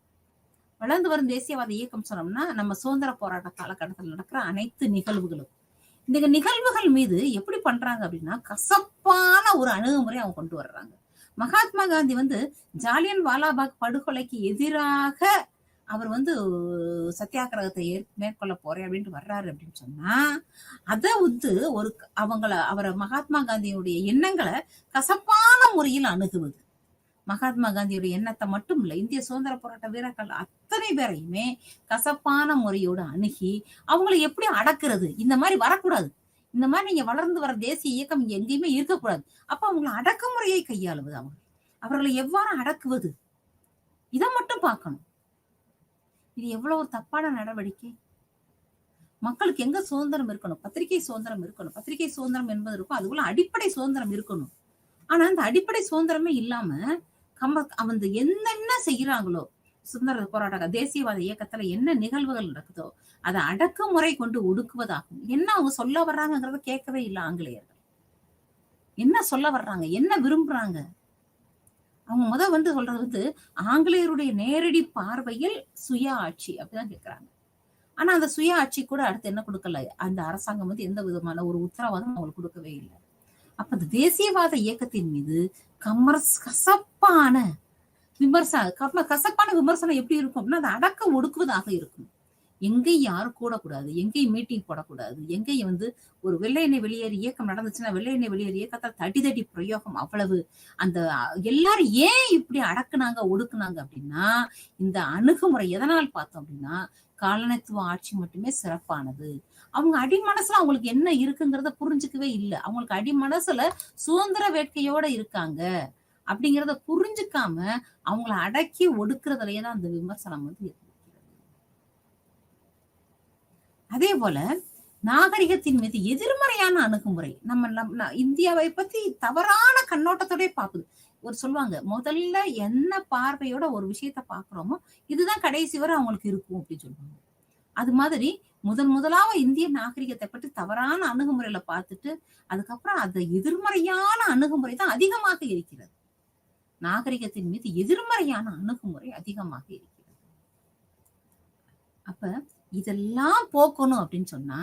வளர்ந்து வரும் தேசியவாத இயக்கம் சொன்னோம்னா நம்ம சுதந்திர போராட்ட காலகட்டத்தில் நடக்கிற அனைத்து நிகழ்வுகளும், இந்த நிகழ்வுகள் மீது எப்படி பண்றாங்க அப்படின்னா கசப்பான ஒரு அணுகுமுறை அவங்க கொண்டு வர்றாங்க. மகாத்மா காந்தி ஜாலியன் வாலாபாக் படுகொலைக்கு எதிராக அவர் சத்தியாகிரகத்தை மேற்கொள்ள போறேன் அப்படின்ட்டு வர்றாரு அப்படின்னு சொன்னா, அத ஒரு அவரை மகாத்மா காந்தியுடைய எண்ணங்களை கசப்பான முறையில் அணுகுவது. மகாத்மா காந்தியுடைய எண்ணத்தை மட்டும் இல்ல, இந்திய சுதந்திர போராட்ட வீரர்கள் அத்தனை பேரையுமே கசப்பான முறையோடு அணுகி அவங்களை எப்படி அடக்குறது, இந்த மாதிரி வரக்கூடாது, இந்த மாதிரி நீங்க வளர்ந்து வர தேசிய இயக்கம் இங்க எங்கேயுமே இருக்கக்கூடாது, அப்ப அவங்களை அடக்குமுறையை கையாளுவது, அவர்களை எவ்வாறு அடக்குவது, இதை மட்டும் பார்க்கணும். இது எவ்வளவு தப்பான நடவடிக்கை. மக்களுக்கு எங்க சுதந்திரம் இருக்கணும், பத்திரிகை சுதந்திரம் இருக்கணும், பத்திரிகை சுதந்திரம் என்பது இருக்கும், அதுக்குள்ள அடிப்படை சுதந்திரம் இருக்கணும். ஆனா அந்த அடிப்படை சுதந்திரமே இல்லாம என்னென்ன செய்யறாங்களோ, சுதந்திர போராட்ட தேசியவாத இயக்கத்துல என்ன நிகழ்வுகள் நடக்குதோ அதை அடக்குமுறை கொண்டு ஒடுக்குவதாகும். என்ன அவங்க சொல்ல வர்றாங்கிறத கேட்கவே இல்லை ஆங்கிலேயர்கள். என்ன சொல்ல வர்றாங்க, என்ன விரும்புறாங்க, அவங்க சொல்றது ஆங்கிலேயருடைய நேரடி பார்வையில் சுய ஆட்சி அப்படிதான் கேட்கிறாங்க. ஆனா அந்த சுய ஆட்சி கூட அடுத்து என்ன கொடுக்கல, அந்த அரசாங்கம் எந்த விதமான ஒரு உத்தரவாதம் அவங்களுக்கு கொடுக்கவே இல்லை. அப்ப அந்த தேசியவாத இயக்கத்தின் மீது கசப்பான விமர்சனம் எப்படி இருக்கும் அப்படின்னா, அது அடக்க ஒடுக்குவதாக இருக்கும். எங்கேயும் யாரும் கூடக்கூடாது, எங்கேயும் மீட்டிங் போடக்கூடாது, எங்கேயும் ஒரு வெள்ளை எண்ணெய் வெளியேறு இயக்கம் நடந்துச்சுன்னா வெள்ளை எண்ணெய் வெளியேறு இயக்கத்தால் தடி பிரயோகம் அவ்வளவு. அந்த எல்லாரும் ஏன் இப்படி அடக்குனாங்க ஒடுக்குனாங்க அப்படின்னா, இந்த அணுகுமுறை எதனால் பார்த்தோம் அப்படின்னா, காலனித்துவ ஆட்சி மட்டுமே சிறப்பானது. அவங்க அடிமனசுல அவங்களுக்கு என்ன இருக்குங்கிறத புரிஞ்சுக்கவே இல்லை. அவங்களுக்கு அடிமனசுல சுதந்திர வேட்கையோட இருக்காங்க அப்படிங்கிறத புரிஞ்சுக்காம அவங்கள அடக்கி ஒடுக்குறதுலயேதான் அந்த விமர்சனம் இருக்கிறது. அதே போல நாகரிகத்தின் மீது எதிர்மறையான அணுகுமுறை. நம்ம இந்தியாவை பத்தி தவறான கண்ணோட்டத்தோட பாக்குது. ஒரு சொல்லுவாங்க, முதல்ல என்ன பார்வையோட ஒரு விஷயத்த பாக்குறோமோ இதுதான் கடைசி வரை அவங்களுக்கு இருக்கும் அப்படின்னு சொல்லுவாங்க. அது மாதிரி முதலாவ இந்திய நாகரிகத்தை பற்றி தவறான அணுகுமுறையில பார்த்துட்டு அதுக்கப்புறம் அந்த எதிர்மறையான அணுகுமுறை தான் அதிகமாக இருக்கிறது. நாகரிகத்தின் மீது எதிர்மறையான அணுகுமுறை அதிகமாக இருக்கிறது. அப்ப இதெல்லாம் போக்கணும் அப்படின்னு சொன்னா,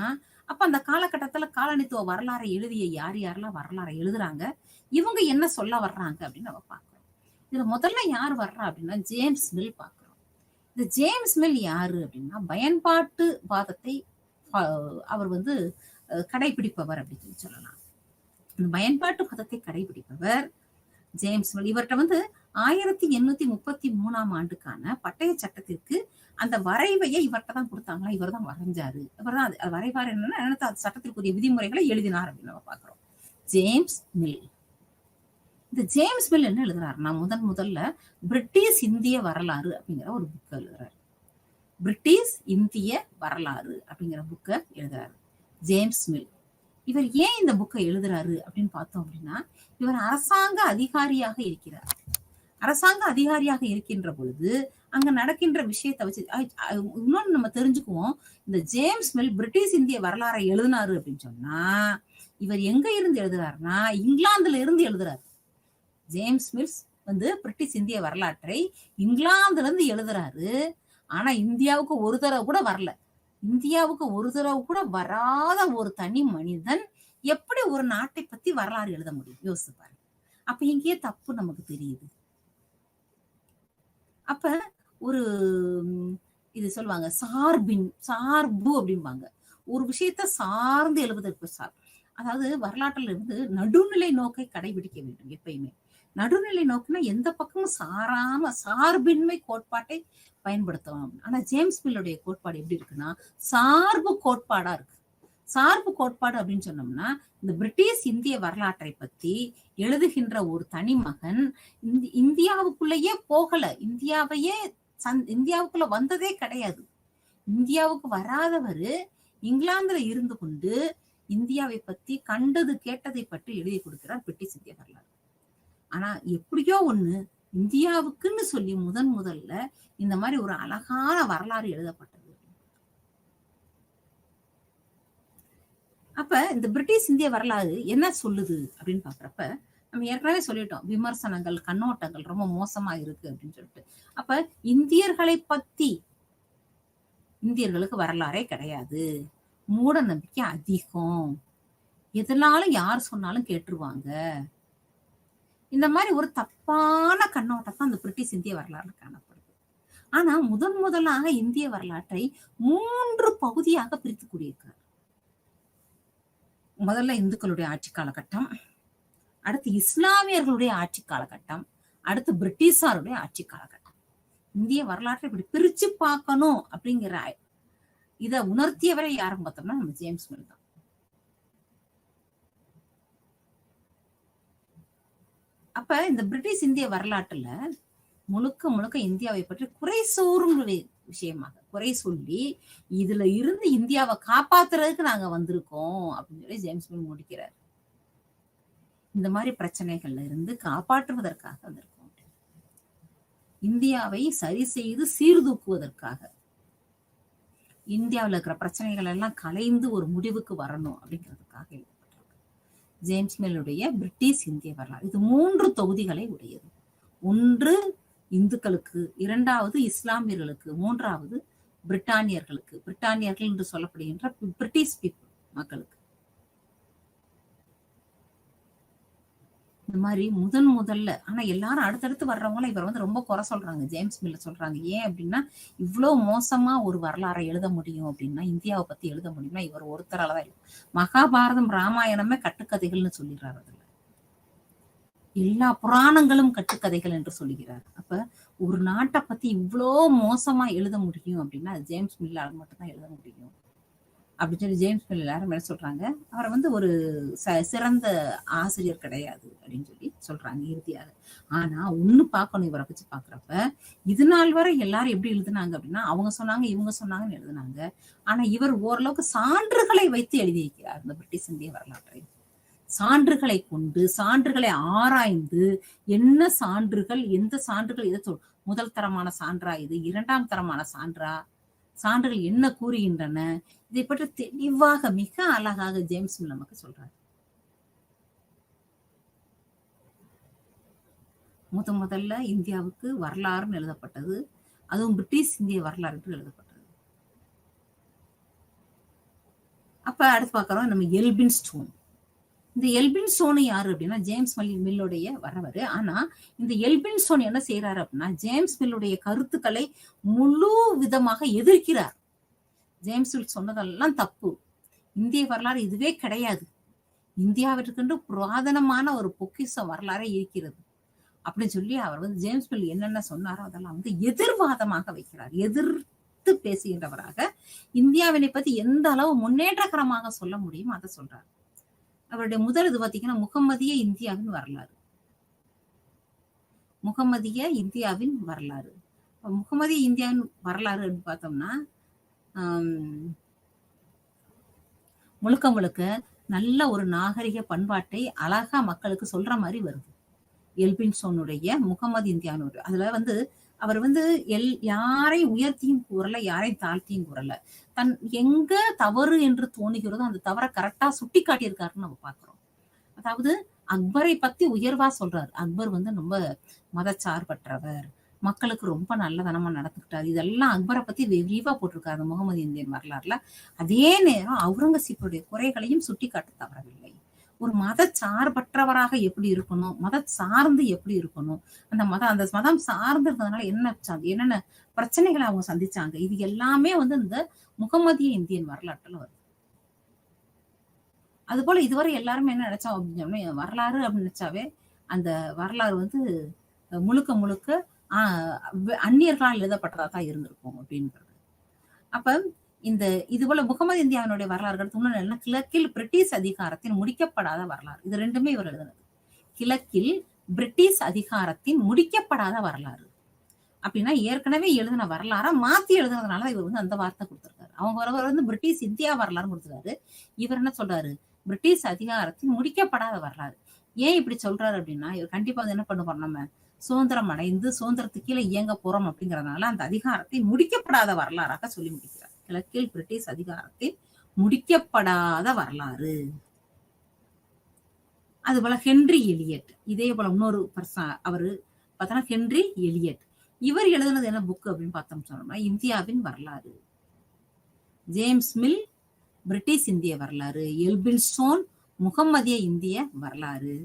அப்ப அந்த காலகட்டத்துல காலனித்துவ வரலாறை எழுதிய யாரெல்லாம் வரலாறை எழுதுறாங்க, இவங்க என்ன சொல்ல வர்றாங்க அப்படின்னு நம்ம பார்க்கிறோம். இதுல முதல்ல யார் வர்றா அப்படின்னா ஜேம்ஸ் மில் பார்க்கிறோம். இந்த ஜேம்ஸ் மில் யாரு அப்படின்னா பயன்பாட்டு வாதத்தை அவர் கடைபிடிப்பவர் அப்படின்னு சொல்லலாம். இந்த பயன்பாட்டு வாதத்தை கடைபிடிப்பவர் ஜேம்ஸ் மில். இவர்கிட்ட 1833ஆம் ஆண்டுக்கான பட்டய சட்டத்திற்கு அந்த வரைவையை இவர்கிட்ட தான் கொடுத்தாங்களா, இவர் தான் வரைஞ்சாரு, இவர் தான் வரைவார் என்னன்னா சட்டத்திற்குரிய விதிமுறைகளை எழுதினார் அப்படின்னு நம்ம பாக்குறோம். James mill. இந்த ஜேம்ஸ் மில் என்ன எழுதுறாருன்னா, முதல்ல பிரிட்டிஷ் இந்திய வரலாறு அப்படிங்கிற ஒரு புக் எழுதுறாரு. பிரிட்டிஷ் இந்திய வரலாறு அப்படிங்கிற புக்கை எழுதுறாரு ஜேம்ஸ் மில். இவர் ஏன் இந்த புக்கை எழுதுறாரு அப்படின்னு பார்த்தோம் அப்படின்னா, இவர் அரசாங்க அதிகாரியாக இருக்கிறார். அரசாங்க அதிகாரியாக இருக்கின்ற பொழுது அங்க நடக்கின்ற விஷயத்தை வச்சு இன்னொன்னு நம்ம தெரிஞ்சுக்குவோம். இந்த ஜேம்ஸ் மில் பிரிட்டிஷ் இந்திய வரலாறை எழுதினாரு அப்படின்னு சொன்னா, இவர் எங்க இருந்து எழுதுறாருன்னா இங்கிலாந்துல இருந்து எழுதுறாரு. ஜேம்ஸ் மில்ஸ் பிரிட்டிஷ் இந்திய வரலாற்றை இங்கிலாந்துல இருந்து எழுதுறாரு. ஆனா இந்தியாவுக்கு ஒரு தடவை கூட வரல. இந்தியாவுக்கு ஒரு தடவை கூட வராத ஒரு தனி மனிதன் எப்படி ஒரு நாட்டை பத்தி வரலாறு எழுத முடியும் யோசிச்சு பாருங்க. அப்ப இங்கேயே தப்பு நமக்கு தெரியுது. அப்ப ஒரு இது சொல்லுவாங்க சார்பு அப்படிம்பாங்க. ஒரு விஷயத்த சார்ந்து எழுவதற்கு அதாவது வரலாற்றுல இருந்து நடுநிலை நோக்கை கடைபிடிக்க வேண்டும். எப்பயுமே நடுநிலை நோக்குனா எந்த பக்கமும் சாராம சார்பின்மை கோட்பாட்டை பயன்படுத்தலாம். ஆனா ஜேம்ஸ் மில்லுடைய கோட்பாடு எப்படி இருக்குன்னா சார்பு கோட்பாடா இருக்கு. சார்பு கோட்பாடு அப்படின்னு சொன்னோம்னா, இந்த பிரிட்டிஷ் இந்திய வரலாற்றை பத்தி எழுதுகின்ற ஒரு தனிமகன் இந்தியாவுக்குள்ளேயே போகல. இந்தியாவுக்குள்ள வந்ததே கிடையாது. இந்தியாவுக்கு வராதவரு இங்கிலாந்துல இருந்து கொண்டு இந்தியாவை பத்தி கண்டது கேட்டதை பற்றி எழுதி கொடுக்கிறார் பிரிட்டிஷ் இந்திய வரலாறு. ஆனா எப்படியோ ஒண்ணு இந்தியாவுக்குன்னு சொல்லி முதல்ல இந்த மாதிரி ஒரு அழகான வரலாறு எழுதப்பட்டது. அப்ப இந்த பிரிட்டிஷ் இந்திய வரலாறு என்ன சொல்லுது அப்படின்னு பாக்குறப்ப, நம்ம ஏற்கனவே சொல்லிட்டோம், விமர்சனங்கள், கண்ணோட்டங்கள் ரொம்ப மோசமா இருக்கு அப்படின்னு சொல்லிட்டு. அப்ப இந்தியர்களை பத்தி இந்தியர்களுக்கு வரலாறே கிடையாது, மூட நம்பிக்கை அதிகம், எதனாலும் யார் சொன்னாலும் கேட்டுருவாங்க, இந்த மாதிரி ஒரு தப்பான கண்ணோட்டம் தான் அந்த பிரிட்டிஷ் இந்திய வரலாறு காணப்படுது. ஆனா முதலாக இந்திய வரலாற்றை 3 பகுதியாக பிரித்து கூடியிருக்கார். முதல்ல இந்துக்களுடைய ஆட்சி காலகட்டம், அடுத்து இஸ்லாமியர்களுடைய ஆட்சி காலகட்டம், அடுத்து பிரிட்டிஷாருடைய ஆட்சி காலகட்டம். இந்திய வரலாற்றை இப்படி பிரிச்சு பார்க்கணும் அப்படிங்கிற இத உணர்த்தியவரை யாரும் பார்த்தோம்னா நம்ம ஜேம்ஸ் மில் தான். அப்ப இந்த பிரிட்டிஷ் இந்திய வரலாற்றுல முழுக்க இந்தியாவை பற்றி குறை சோறும் விஷயமாக குறை சொல்லி இதுல இருந்து இந்தியாவை காப்பாத்துறதுக்கு நாங்க வந்திருக்கோம் அப்படின்னு சொல்லி ஜேம்ஸ் மில் முடிக்கிறார். இந்த மாதிரி பிரச்சனைகள்ல இருந்து காப்பாற்றுவதற்காக வந்திருக்கோம், இந்தியாவை சரி செய்து சீர்தூக்குவதற்காக, இந்தியாவில் இருக்கிற பிரச்சனைகள் எல்லாம் கலைந்து ஒரு முடிவுக்கு வரணும் அப்படிங்கிறதுக்காக எழுதப்பட்டிருக்கு ஜேம்ஸ் மில்லுடைய பிரிட்டிஷ் இந்திய வரலாறு. இது 3 தொகுதிகளை உடையது. ஒன்று இந்துக்களுக்கு, 2வது இஸ்லாமியர்களுக்கு, 3வது பிரிட்டானியர்களுக்கு, பிரிட்டானியர்கள் என்று சொல்லப்படுகின்ற பிரிட்டிஷ் பீப்புள் மக்களுக்கு. இந்த மாதிரி முதல்ல ஆனா எல்லாரும் அடுத்தடுத்து வர்றவங்களும் இவர் வந்து ரொம்ப குறை சொல்றாங்க, ஜேம்ஸ் மில்ல சொல்றாங்க. ஏன் அப்படின்னா, இவ்வளவு மோசமா ஒரு வரலாறை எழுத முடியும் அப்படின்னா, இந்தியாவை பத்தி எழுத முடியும்னா இவர் ஒருத்தராலதான் இல்லை. மகாபாரதம், ராமாயணமே கட்டுக்கதைகள்னு சொல்லிடுறாரு. அதுல எல்லா புராணங்களும் கட்டுக்கதைகள் என்று சொல்லுகிறார். அப்ப ஒரு நாட்டை பத்தி இவ்வளோ மோசமா எழுத முடியும் அப்படின்னா அது ஜேம்ஸ் மில்லால் மட்டும்தான் எழுத முடியும் அப்படின்னு சொல்லி ஜேம்ஸ் மில் எல்லாரும் என்ன சொல்றாங்க, அவரை வந்து ஒரு சிறந்த ஆசிரியர் கிடையாது அப்படின்னு சொல்லி சொல்றாங்க இறுதியாக. ஆனா ஒண்ணு பார்க்கணும், இவரை வச்சு பாக்குறப்ப இது நாள் வரை எல்லாரும் எப்படி எழுதுனாங்க அப்படின்னா, அவங்க சொன்னாங்க இவங்க சொன்னாங்கன்னு எழுதுனாங்க. ஆனா இவர் ஓரளவுக்கு சான்றுகளை வைத்து எழுதியிருக்கிறார் இந்த பிரிட்டிஷ் இந்திய வரலாற்றை. சான்றுகளை கொண்டு, சான்றுகளை ஆராய்ந்து, என்ன சான்றுகள், எந்த சான்றுகள் எதை முதல் தரமான சான்றா இது, 2ஆம் தரமான சான்றா, சான்றுகள் என்ன கூறுகின்றன, இதை பற்றி தெளிவாக மிக அழகாக ஜேம்ஸ் மில் நமக்கு சொல்றார். முதல்ல இந்தியாவுக்கு வரலாறுன்னு எழுதப்பட்டது, அதுவும் பிரிட்டிஷ் இந்திய வரலாறு என்று எழுதப்பட்டது. அப்ப அடுத்து பார்க்கிறோம் நம்ம எல்பின் ஸ்டோன். இந்த எல்பின் ஸ்டோன் யாரு அப்படின்னா ஜேம்ஸ் மில்லுடைய வரவர். ஆனா இந்த எல்பின் ஸ்டோன் என்ன செய்யறாரு அப்படின்னா, ஜேம்ஸ் மில்லுடைய கருத்துக்களை முழு விதமாக எதிர்க்கிறார். ஜேம்ஸ் மில் சொன்னதெல்லாம் தப்பு, இந்திய வரலாறு இதுவே கிடையாது, இந்தியாவிற்கென்று புராதனமான ஒரு பொக்கிஷ வரலாறே இருக்கிறது அப்படின்னு சொல்லி அவர் வந்து ஜேம்ஸ் மில் என்னென்ன சொன்னாரோ அதெல்லாம் வந்து எதிர்வாதமாக வைக்கிறார். எதிர்த்து பேசுகின்றவராக இந்தியாவினை பத்தி எந்த அளவு முன்னேற்றகரமாக சொல்ல முடியுமோ அதை சொல்றாரு. அவருடைய முதல் இது பாத்தீங்கன்னா முகமதிய இந்தியாவின் வரலாறு. முகமதிய இந்தியாவின் வரலாறு, முகமதிய இந்தியாவின் வரலாறு பார்த்தோம்னா முழுக்க நல்ல ஒரு நாகரிக பண்பாட்டை அழகா மக்களுக்கு சொல்ற மாதிரி வருது. எல்பின் ஸ்டோனுடைய முகமது இந்தியாவினுடைய அதுல வந்து அவர் வந்து யாரையும் உயர்த்தியும் கூறல, யாரையும் தாழ்த்தியும் கூறல. தன் எங்க தவறு என்று தோணுகிறதோ அந்த தவறை கரெக்டா சுட்டி காட்டியிருக்காருன்னு நம்ம பாக்குறோம். அதாவது அக்பரை பத்தி உயர்வா சொல்றாரு. அக்பர் வந்து ரொம்ப மதச்சார்பற்றவர், மக்களுக்கு ரொம்ப நல்லதனமா நடந்துக்கிட்டாரு, இதெல்லாம் அக்பரை பத்தி விரிவா போட்டிருக்காரு முகமது இந்தியன் வரலாறுல. அதே நேரம் அவுரங்கசீப்புடைய குறைகளையும் சுட்டி காட்ட தவறவில்லை. ஒரு மத சார்பற்றவராக எப்படி இருக்கணும், மத சார்ந்து எப்படி இருக்கணும், அந்த மதம் சார்ந்து இருந்ததுனால என்னென்ன பிரச்சனைகளை அவங்க சந்திச்சாங்க, இது எல்லாமே வந்து இந்த முகமதிய இந்தியன் வரலாற்றுல வருது. அது போல இதுவரை எல்லாருமே என்ன நினைச்சோம் அப்படின்னு வரலாறு அப்படின்னு நினைச்சாவே அந்த வரலாறு வந்து முழுக்க அந்நியர்களால் எழுதப்பட்டதா தான் இருந்திருக்கும் அப்படின்றது. அப்ப இந்த இது போல முகமது இந்தியாவினுடைய வரலாறு கிழக்கில் பிரிட்டிஷ் அதிகாரத்தின் முடிக்கப்படாத வரலாறு. இது ரெண்டுமே இவர் எழுதுனது. கிழக்கில் பிரிட்டிஷ் அதிகாரத்தின் முடிக்கப்படாத வரலாறு அப்படின்னா ஏற்கனவே எழுதின வரலாற மாத்தி எழுதுனதுனால இவர் வந்து அந்த வார்த்தை கொடுத்திருக்காரு. அவங்க வந்து பிரிட்டிஷ் இந்தியா வரலாறு கொடுத்துருக்காரு. இவர் என்ன சொல்றாரு, பிரிட்டிஷ் அதிகாரத்தின் முடிக்கப்படாத வரலாறு. ஏன் இப்படி சொல்றாரு அப்படின்னா, இவர் கண்டிப்பா வந்து என்ன பண்ணுவோம், நம்ம சுதந்திரம் அடைந்து சுதந்திரத்துக்கு கீழே இயங்க போறோம் அப்படிங்கறதுனால அந்த அதிகாரத்தை முடிக்கப்படாத வரலாறாக சொல்லி முடிக்கிறார். கிழக்கில் பிரிட்டிஷ் அதிகாரத்தின் முடிக்கப்படாத வரலாறு. அது போல ஹென்றி எலியட், இதே போல இன்னொரு அவரு பார்த்தோன்னா ஹென்றி எலியட். இவர் எழுதுனது என்ன புக் அப்படின்னு பார்த்தோம் சொன்னோம்னா, இந்தியாவின் வரலாறு. ஜேம்ஸ் மில் பிரிட்டிஷ் இந்திய வரலாறு, எல்பின்ஸ்டோன் முகம்மதிய இந்திய வரலாறு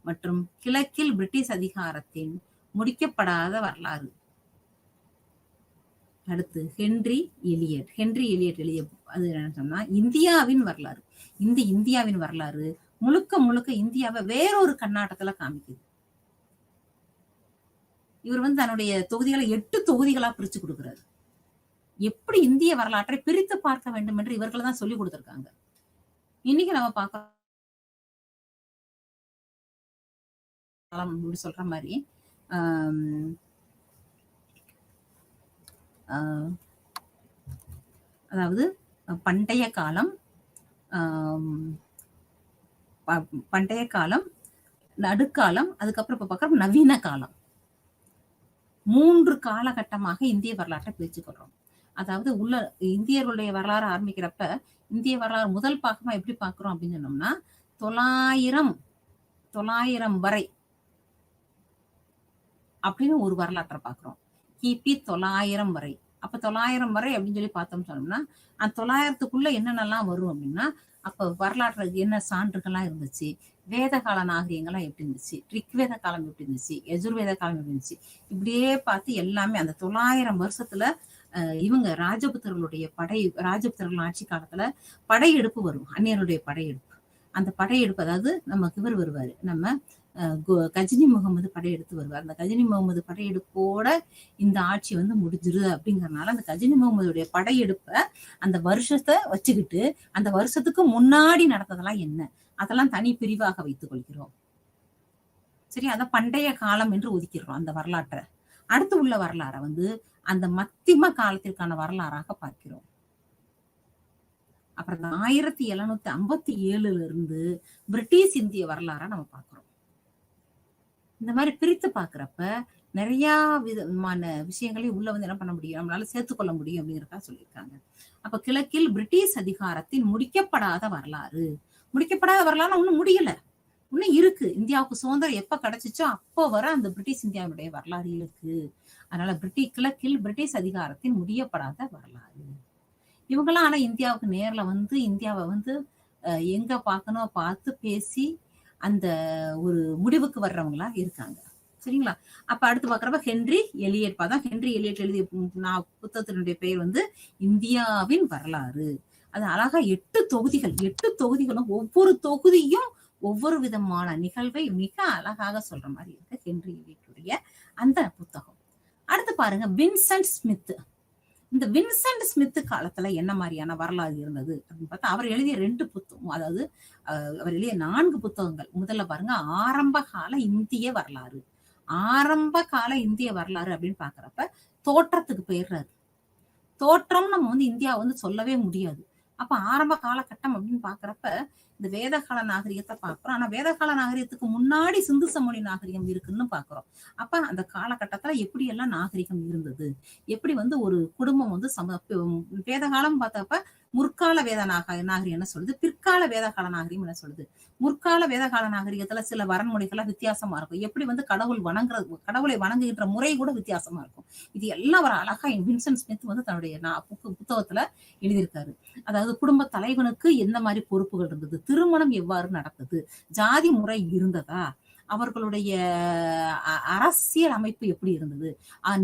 மற்றும் கிழக்கில் பிரிட்டிஷ் அதிகாரத்தின் முடிக்கப்படாத வரலாறு. அடுத்து ஹென்றி எலியட் எழுதிய அது என்ன சொன்னா, இந்தியாவின் வரலாறு. இந்த இந்தியாவின் வரலாறு முழுக்க முழுக்க இந்தியாவை வேறொரு கண்ணாட்டத்துல காமிக்குது. இவர் வந்து தன்னுடைய தொகுதிகளை 8 தொகுதிகளா பிரிச்சு கொடுக்கிறாரு. எப்படி இந்திய வரலாற்றை பிரித்து பார்க்க வேண்டும் என்று இவர்கள் தான் சொல்லி கொடுத்திருக்காங்க. இன்னைக்கு நம்ம பார்க்கலாம் சொல்ற மாதிரி அதாவது பண்டைய காலம், நடுக்காலம், அதுக்கப்புறம் இப்ப பார்க்கறோம் நவீன காலம். 3 காலகட்டமாக இந்திய வரலாற்றை பிரிச்சுக்கிறோம். அதாவது உள்ள இந்தியர்களுடைய வரலாறு ஆரம்பிக்கிறப்ப இந்திய வரலாறு முதல் பாகமா எப்படி பார்க்கிறோம் அப்படின்னு சொன்னோம்னா, 900 வரை அப்படின்னு ஒரு வரலாற்றை பார்க்கிறோம். கிபி 900 வரை. அப்ப 900 வரை அப்படின்னு சொல்லி பார்த்தோம்னு சொன்னோம்னா, அந்த 900க்குள்ள என்னென்னலாம் வரும் அப்படின்னா, அப்ப வரலாற்றுக்கு என்ன சான்றுகள்லாம் இருந்துச்சு, வேத கால நாகரிகங்கள்லாம் எப்படி இருந்துச்சு, ரிக்வேத காலம் எப்படி இருந்துச்சு, யஜுர்வேத காலம் எப்படி இருந்துச்சு, இப்படியே பார்த்து எல்லாமே அந்த 900 வருஷத்துல இவங்க ராஜபுத்திரர்கள் ஆட்சி காலத்துல படையெடுப்பு வரும், அந்நியருடைய படையெடுப்பு. அந்த படையெடுப்பு அதாவது நமக்கு இவர் வருவாரு, நம்ம கஜினி முகமது படையெடுத்து வருவார். அந்த கஜினி முகமது படையெடுப்போட இந்த ஆட்சி வந்து முடிஞ்சிரு அப்படிங்கறதுனால அந்த கஜினி முகமதுடைய படையெடுப்ப அந்த வருஷத்தை வச்சுக்கிட்டு அந்த வருஷத்துக்கு முன்னாடி நடந்ததெல்லாம் என்ன அதெல்லாம் தனி பிரிவாக வைத்துக் கொள்கிறோம். சரி, அத பண்டைய காலம் என்று ஒதுக்கிறோம் அந்த வரலாற்றை. அடுத்து உள்ள வரலாறை வந்து அந்த மத்திம காலத்திற்கான வரலாறாக பார்க்கிறோம். அப்புறம் 1757 இருந்து பிரிட்டிஷ் இந்திய வரலாறா நம்ம பார்க்கிறோம். இந்த மாதிரி பிரித்து பார்க்கிறப்ப நிறைய விதமான விஷயங்களை உள்ள வந்து என்ன பண்ண முடியும், நம்மளால சேர்த்துக்கொள்ள முடியும் அப்படிங்கிறதா சொல்லியிருக்காங்க. அப்ப கிழக்கில் பிரிட்டிஷ் அதிகாரத்தின் முடிக்கப்படாத வரலாறு ஒண்ணும் முடியல, இன்னும் இருக்கு. இந்தியாவுக்கு சுதந்திரம் எப்ப கிடைச்சிச்சோ அப்போ வர அந்த பிரிட்டிஷ் இந்தியாவுடைய வரலாறு இருக்கு. அதனால கிழக்கில் பிரிட்டிஷ் அதிகாரத்தின் முடியப்படாத வரலாறு. இவங்கெல்லாம் ஆனா இந்தியாவுக்கு நேர்ல வந்து இந்தியாவை வந்து எங்க பார்க்கணும் பார்த்து பேசி அந்த ஒரு முடிவுக்கு வர்றவங்களா இருக்காங்க. சரிங்களா? அப்ப அடுத்து பாக்குறப்ப ஹென்றி எலியட் பார்த்தா, ஹென்றி எலியட் எழுதிய புத்தகத்தினுடைய பெயர் வந்து இந்தியாவின் வரலாறு. அது அழகா 8 தொகுதிகளும் ஒவ்வொரு தொகுதியும் ஒவ்வொரு விதமான நிகழ்வை மிக அழகாக சொல்ற மாதிரி இருக்கு ஹென்றி எலியட்டுடைய அந்த புத்தகம். அடுத்து பாருங்க வின்சென்ட் ஸ்மித். இந்த வின்சென்ட் ஸ்மித் காலத்துல என்ன மாதிரியான வரலாறு இருந்தது அப்படின்னு பார்த்தா, அவர் எழுதிய 2 புத்தகம், அதாவது அவர் எழுதிய 4 புத்தகங்கள். முதல்ல பாருங்க ஆரம்ப கால இந்திய வரலாறு அப்படின்னு பாக்குறப்ப தோற்றத்துக்கு போயிடுறாரு. தோற்றம் நம்ம வந்து இந்தியா வந்து சொல்லவே முடியாது. அப்ப ஆரம்ப காலகட்டம் அப்படின்னு பாக்குறப்ப இந்த வேதகால நாகரிகத்தை பாக்குறோம். ஆனா வேதகால நாகரிகத்துக்கு முன்னாடி சிந்து சமவெளி நாகரிகம் இருக்குன்னு பாக்குறோம். அப்ப அந்த காலகட்டத்துல எப்படி எல்லாம் நாகரிகம் இருந்தது, எப்படி வந்து ஒரு குடும்பம் வந்து வேதகாலம் பார்த்தப்ப முற்கால வேத நாகரிகம் என்ன சொல்லுது, பிற்கால வேதகால நாகரிகம் என்ன சொல்லுது. முற்கால வேதகால நாகரிகத்துல சில வரன்முறைகள்லாம் வித்தியாசமா இருக்கும். எப்படி வந்து கடவுளை வணங்குகின்ற முறை கூட வித்தியாசமா இருக்கும். இது எல்லாம் ஒரு அழகா வின்சென்ட் ஸ்மித் வந்து தன்னுடைய புத்தகத்துல எழுதியிருக்காரு. அதாவது குடும்ப தலைவனுக்கு எந்த மாதிரி பொறுப்புகள் இருந்தது, திருமணம் எவ்வாறு நடந்தது, ஜாதி முறை இருந்ததா, அவர்களுடைய அரசியல் அமைப்பு எப்படி இருந்தது,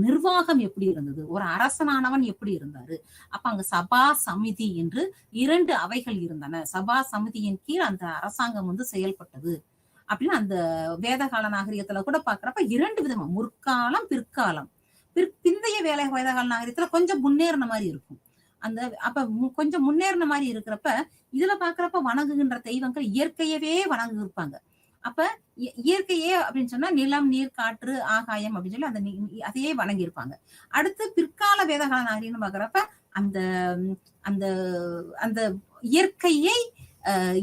நிர்வாகம் எப்படி இருந்தது, ஒரு அரசனானவன் எப்படி இருந்தாரு. அப்ப அங்க சபா சமிதி என்று 2 அவைகள் இருந்தன. சபா சமிதியின் கீழ் அந்த அரசாங்கம் வந்து செயல்பட்டது அப்படின்னு அந்த வேதகால நாகரிகத்துல கூட பாக்குறப்ப 2 விதமா, முற்காலம் பிற்காலம். பிந்தைய வேதகால நாகரிகத்துல கொஞ்சம் முன்னேறின மாதிரி இருக்கும். அந்த அப்ப கொஞ்சம் முன்னேறின மாதிரி இருக்கிறப்ப இதுல பாக்குறப்ப வணங்குகின்ற தெய்வங்கள் இயற்கையவே வணங்கு இருப்பாங்க. அப்ப இயற்கையே அப்படின்னு சொன்னா நிலம், நீர், காற்று, ஆகாயம் அப்படின்னு சொல்லி அதையே வணங்கி இருப்பாங்க. அடுத்து பிற்கால வேதகால நாகரிகம்னு பாக்குறப்ப அந்த அந்த அந்த இயற்கையை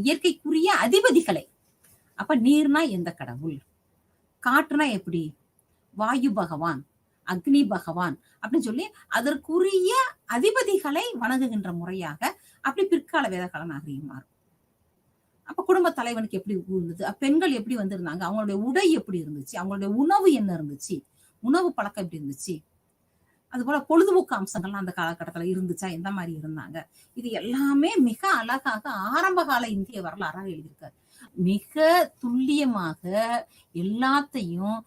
இயற்கைக்குரிய அதிபதிகளை, அப்ப நீர்னா எந்த கடவுள், காற்றுனா எப்படி, வாயு பகவான், அக்னி பகவான் அப்படின்னு சொல்லி அதற்குரிய அதிபதிகளை வணங்குகின்ற முறையாக அப்படி பிற்கால வேதகால நாகரிகம் மாறும். அப்ப குடும்ப தலைவனுக்கு எப்படி இருந்தது, பெண்கள் எப்படி வந்திருந்தாங்க, அவங்களுடைய உடை எப்படி இருந்துச்சு, அவங்களுடைய உணவு என்ன இருந்துச்சு, உணவு பழக்கம் எப்படி இருந்துச்சு, அது போல பொழுதுபோக்கு அம்சங்கள்லாம் அந்த காலகட்டத்துல இருந்துச்சா, எந்த மாதிரி இருந்தாங்க, இது எல்லாமே மிக அழகாக ஆரம்ப கால இந்திய வரலாறாக எழுதியிருக்காரு. மிக துல்லியமாக எல்லாத்தையும்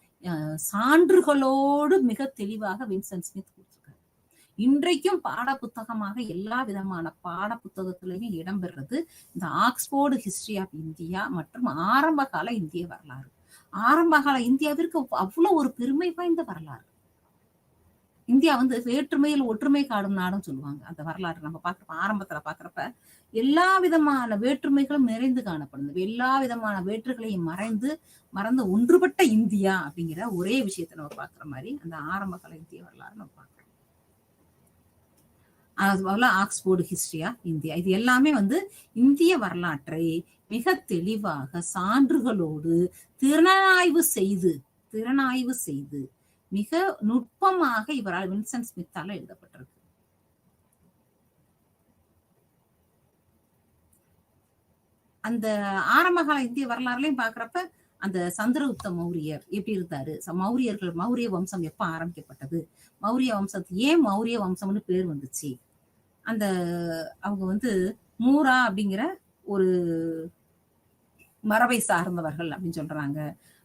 சான்றுகளோடு மிக தெளிவாக வின்சென்ட் ஸ்மித் கொடுத்திருக்காரு. இன்றைக்கும் பாட புத்தகமாக எல்லா விதமான பாட புத்தகத்திலையும் இடம்பெறுறது இந்த ஆக்ஸ்போர்டு ஹிஸ்டரி ஆஃப் இந்தியா மற்றும் ஆரம்ப கால இந்திய வரலாறு. ஆரம்ப கால இந்தியாவிற்கு அவ்வளவு ஒரு பெருமை வாய்ந்த வரலாறு. இந்தியா வேற்றுமையில் ஒற்றுமை காடும் நாடுன்னு சொல்லுவாங்க. அந்த வரலாறு நம்ம பாக்குறப்ப ஆரம்பத்துல பாக்குறப்ப எல்லா விதமான வேற்றுமைகளும் நிறைந்து காணப்படுது. எல்லா விதமான வேற்றுகளையும் மறந்து ஒன்றுபட்ட இந்தியா அப்படிங்கிற ஒரே விஷயத்த நம்ம பாக்குற மாதிரி அந்த ஆரம்ப கால இந்திய வரலாறு நம்ம பாக்குறோம். அதுபோல ஆக்ஸ்போர்டு ஹிஸ்டரியா இந்தியா, இது எல்லாமே இந்திய வரலாற்றை மிக தெளிவாக சான்றுகளோடு திறனாய்வு செய்து மிக நுட்பமாக இவரால் வின்சென்ட் ஸ்மித்தால எழுதப்பட்டிருக்கு. அந்த ஆரம்பகால இந்திய வரலாறுலையும் பாக்குறப்ப அந்த சந்திரகுப்த மௌரியர் எப்படி இருந்தாரு, மௌரிய வம்சம் எப்ப ஆரம்பிக்கப்பட்டது, மௌரிய வம்சத்துக்கு ஏன் மௌரிய வம்சம்னு பேர் வந்துச்சு, அந்த அவங்க மூரா அப்படிங்கிற ஒரு மரபை சார்ந்தவர்கள் அப்படின்னு சொல்றாங்க.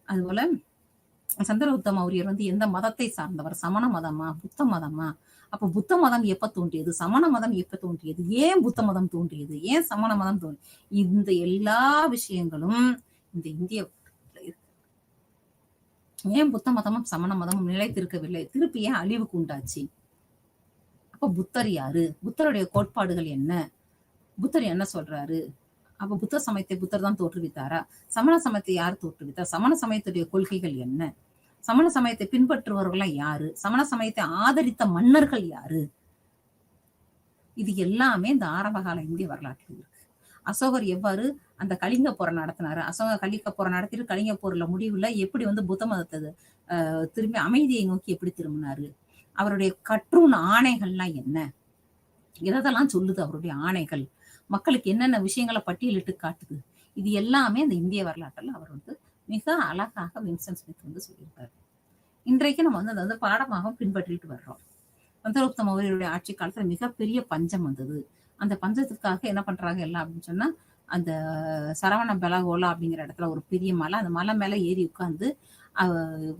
அதுபோல சந்திரகுப்த மௌரியர் எந்த மதத்தை சார்ந்தவர், சமண மதமா புத்த மதமா, அப்ப புத்த மதம் எப்ப தோன்றியது, சமண மதம் எப்ப தோன்றியது, ஏன் புத்த மதம் தோன்றியது, ஏன் சமண மதம் தோன்றியது, இந்த எல்லா விஷயங்களும் இந்த இந்திய ஏன் புத்த மதமும் சமண மதமும் நிலைத்திருக்கவில்லை, திருப்பி ஏன் அழிவுக்கு உண்டாச்சு, அப்ப புத்தர் யாரு, புத்தருடைய கோட்பாடுகள் என்ன, புத்தர் என்ன சொல்றாரு, அப்ப புத்த சமயத்தை புத்தர் தான் தோற்றுவித்தாரா, சமண சமயத்தை யார் தோற்றுவித்தார், சமண சமயத்துடைய கொள்கைகள் என்ன, சமண சமயத்தை பின்பற்றுபவர்கள் யாரு, சமண சமயத்தை ஆதரித்த மன்னர்கள் யாரு, இது எல்லாமே இந்த ஆரம்பகால இந்திய வரலாற்றில் இருக்கு. அசோகர் எவ்வாறு அந்த கலிங்க போரை நடத்தினாரு, அசோகர் கலிங்க போரை நடத்திட்டு கலிங்க போர்ல முடிவுல எப்படி புத்த மதத்தை திரும்பி அமைதியை நோக்கி எப்படி திரும்பினாரு, அவருடைய கற்றூன் ஆணைகள்லாம் என்ன, எதெல்லாம் சொல்லுது அவருடைய ஆணைகள், மக்களுக்கு என்னென்ன விஷயங்களை பட்டியலிட்டு காட்டுது, இது எல்லாமே அந்த இந்திய வரலாற்றில் அவர் மிக அழகாக வின்சென்ட் ஸ்மித் சொல்லியிருக்காரு. இன்றைக்கு நம்ம அதை பாடமாக பின்பற்றிட்டு வர்றோம். சந்திரகுப்த மௌரியருடைய ஆட்சி காலத்துல மிகப்பெரிய பஞ்சம் வந்தது. அந்த பஞ்சத்துக்காக என்ன பண்றாங்க எல்லாம் அப்படின்னு சொன்னா, அந்த சரவண பெலகோலா அப்படிங்கிற இடத்துல ஒரு பெரிய மலை, அந்த மலை மேல ஏறி உட்கார்ந்து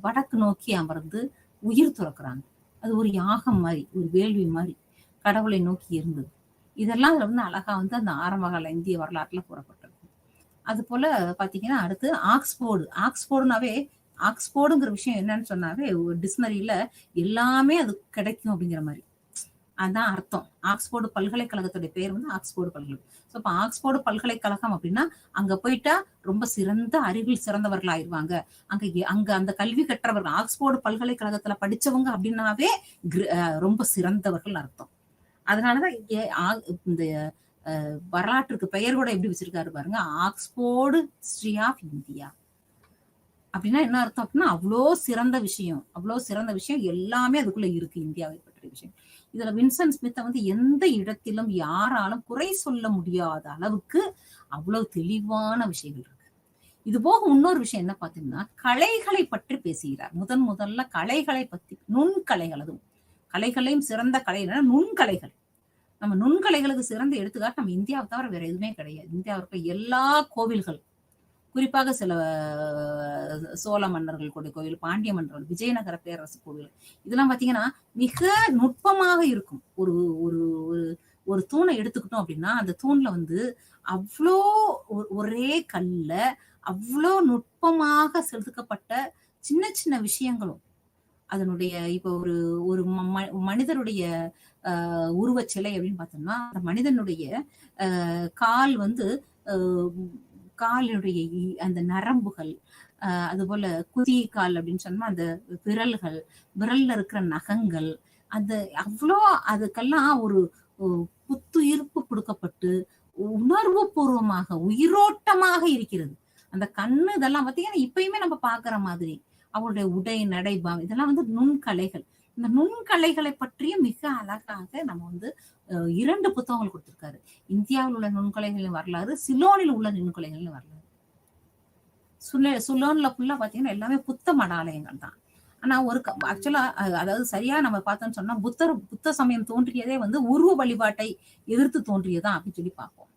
வடக்கு நோக்கி அமர்ந்து உயிர் துறக்குறாங்க. அது ஒரு யாகம் மாதிரி, ஒரு வேள்வி மாதிரி கடவுளை நோக்கி இருந்தது. இதெல்லாம் அழகா அந்த ஆரம்பகால இந்திய வரலாற்றுல கூறப்பட்டிருக்கு. அது போல பாத்தீங்கன்னா அடுத்து ஆக்ஸ்போர்டுனாவே ஆக்ஸ்போர்டுங்கிற விஷயம் என்னன்னு சொன்னாவே ஒரு டிக்ஷனரியில எல்லாமே அது கிடைக்கும் அப்படிங்கிற மாதிரி அதான் அர்த்தம். ஆக்ஸ்போர்டு பல்கலைக்கழகத்துடைய பேர் ஆக்ஸ்போர்டு பல்கலைக்கழகம். ஸோ இப்போ ஆக்ஸ்போர்டு பல்கலைக்கழகம் அப்படின்னா அங்க போயிட்டா ரொம்ப சிறந்த அறிவில் சிறந்தவர்கள் ஆயிடுவாங்க. அங்க அந்த கல்வி கற்றவர்கள் ஆக்ஸ்போர்டு பல்கலைக்கழகத்துல படிச்சவங்க அப்படின்னாவே ரொம்ப சிறந்தவர்கள் அர்த்தம். அதனாலதான் இந்த வரலாற்றுக்கு பெயர் கூட எப்படி வச்சிருக்காரு பாருங்க, ஆக்ஸ்போர்டு ஹிஸ்டரி ஆஃப் இந்தியா அப்படின்னா என்ன அர்த்தம் அப்படின்னா அவ்வளோ சிறந்த விஷயம் எல்லாமே அதுக்குள்ள இருக்கு, இந்தியாவை பற்றிய விஷயம். இதுல வின்சென்ட் ஸ்மித்தை எந்த இடத்திலும் யாராலும் குறை சொல்ல முடியாத அளவுக்கு அவ்வளவு தெளிவான விஷயங்கள் இருக்கு. இது போக இன்னொரு விஷயம் என்ன பாத்தீங்கன்னா, கலைகளை பற்றி பேசுகிறார். முதல்ல கலைகளை பத்தி, நுண்கலைகள், அதுவும் கலைகளையும் சிறந்த கலை நுண்கலைகள். நம்ம நுண்கலைகளுக்கு சிறந்த எடுத்துக்காட்டு நம்ம இந்தியாவை தவிர வேற எதுவுமே கிடையாது. இந்தியாவுக்கு எல்லா கோவில்கள், குறிப்பாக சில சோழ மன்னர்கள் கூட கோவில், பாண்டிய மன்னர்கள், விஜயநகர பேரரசு கோவில், இதெல்லாம் பாத்தீங்கன்னா மிக நுட்பமாக இருக்கும். ஒரு ஒரு ஒரு தூணை எடுத்துக்கிட்டோம் அப்படின்னா அந்த தூண்ல அவ்வளோ ஒரே கல்ல அவ்வளோ நுட்பமாக செதுக்கப்பட்ட சின்ன சின்ன விஷயங்களும் அதனுடைய இப்ப ஒரு ஒரு மனிதருடைய உருவச் சிலை அப்படின்னு பார்த்தோம்னா, அந்த மனிதனுடைய கால் வந்து காலினுடைய அந்த நரம்புகள், அதுபோல குதி கால் அப்படின்னு சொன்னா அந்த விரல்கள், விரல்ல இருக்கிற நகங்கள், அந்த அவ்வளோ அதுக்கெல்லாம் ஒரு புத்துயிர்ப்பு கொடுக்கப்பட்டு உணர்வு பூர்வமாக உயிரோட்டமாக இருக்கிறது. அந்த கண்ணு இதெல்லாம் பார்த்தீங்கன்னா இப்பயுமே நம்ம பார்க்கிற மாதிரி அவருடைய உடை நடைபாவம் இதெல்லாம் வந்து நுண்கலைகள். இந்த நுண்கலைகளை பற்றியும் மிக அழகாக நம்ம வந்து 2 புத்தகங்கள் கொடுத்திருக்காரு. இந்தியாவில் உள்ள நுண்கலைகளின் வரலாறு, சிலோனில் உள்ள நுண்கலைகளின் வரலாறு. சுலோன்ல ஃபுல்லா பாத்தீங்கன்னா எல்லாமே புத்த மடாலயங்கள் தான். ஆனா ஒரு ஆக்சுவலா அதாவது சரியா நம்ம பார்த்தோம்னு சொன்னா புத்த சமயம் தோன்றியதே வந்து உருவ வழிபாட்டை எதிர்த்து தோன்றியதான் அப்படின்னு சொல்லி பார்ப்போம்.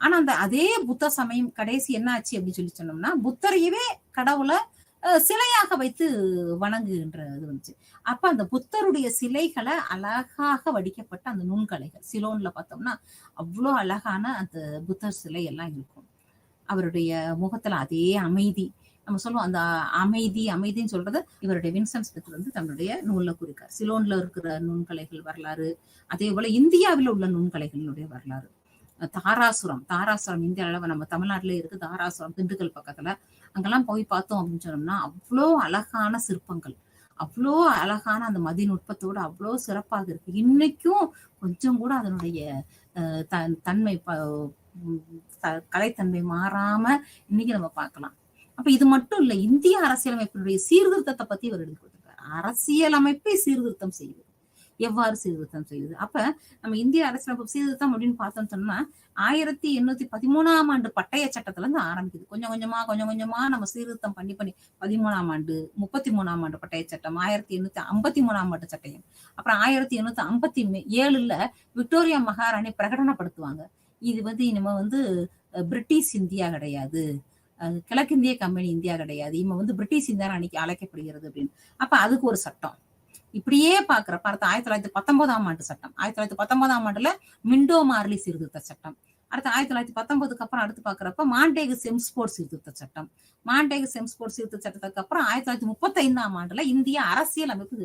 ஆனா அந்த அதே புத்த சமயம் கடைசி என்ன ஆச்சு அப்படின்னு சொல்லி சொன்னோம்னா, புத்தரையவே கடவுளை சிலையாக வைத்து வணங்குகின்ற இது வந்துச்சு. அப்ப அந்த புத்தருடைய சிலைகளை அழகாக வடிக்கப்பட்ட அந்த நுண்கலைகள் சிலோன்ல பார்த்தோம்னா அவ்வளோ அழகான அந்த புத்தர் சிலை எல்லாம் இருக்கும். அவருடைய முகத்துல அதே அமைதி, நம்ம சொல்லுவோம் அந்த அமைதின்னு சொல்றது இவருடைய வின்சென்ட் ஸ்மித் வந்து தன்னுடைய நூல்ல குறிக்கார். சிலோன்ல இருக்கிற நுண்கலைகள் வரலாறு, அதே போல இந்தியாவில் உள்ள நுண்கலைகளினுடைய வரலாறு. தாராசுரம் இந்திய அளவு நம்ம தமிழ்நாட்டிலே இருக்கு. தாராசுரம் திண்டுக்கல் பக்கத்துல, அங்கெல்லாம் போய் பார்த்தோம் அப்படின்னு சொன்னோம்னா அவ்வளோ அழகான சிற்பங்கள், அவ்வளோ அழகான அந்த மதிநுட்பத்தோட அவ்வளோ சிறப்பாக இருக்கு. இன்னைக்கும் கொஞ்சம் கூட அதனுடைய தன்மை கலைத்தன்மை மாறாம இன்னைக்கு நம்ம பார்க்கலாம். அப்ப இது மட்டும் இல்ல, இந்திய அரசியலமைப்பினுடைய சீர்திருத்தத்தை பத்தி இவர் எழுதி கொடுத்திருக்காரு. அரசியலமைப்பை சீர்திருத்தம் செய்யுது, எவ்வாறு சீர்திருத்தம் செய்யுது. அப்ப நம்ம இந்திய அரசியலமைப்பு சீர்திருத்தம் அப்படின்னு பார்த்தோம்னு சொன்னா 1813ஆம் ஆண்டு பட்டய சட்டத்துல இருந்து ஆரம்பிக்குது. கொஞ்சம் கொஞ்சமா நம்ம சீர்திருத்தம் பண்ணி 13ஆம் ஆண்டு 33ஆம் ஆண்டு பட்டய சட்டம், 1853ஆம் ஆண்டு சட்டம், அப்புறம் 1857ல விக்டோரியா மகாராணி பிரகடனப்படுத்துவாங்க. இது வந்து இனிமே வந்து பிரிட்டிஷ் இந்தியா கிடையாது, கிழக்கிந்திய கம்பெனி இந்தியா கிடையாது, இவங்க வந்து பிரிட்டிஷ் இந்தியா அன்னைக்கு அழைக்கப்படுகிறது அப்படின்னு. அப்ப அதுக்கு ஒரு சட்டம். இப்படியே பாக்குறப்ப அடுத்த 1919ஆம் ஆண்டு சட்டம், 1919ஆம் ஆண்டுல மிண்டோ மார்லி சீர்திருத்த சட்டம், அடுத்து 1919க்கு அப்புறம் அடுத்து பாக்குறப்ப மாண்டேகு செம்ஸ்போர்ட் சீர்திருத்த சட்டம், மாண்டேகு செம்ஸ்போர்ட் சீர்திருத்த சட்டத்துக்கு அப்புறம் 1935ஆம் ஆண்டுல இந்திய அரசியல் அமைப்பு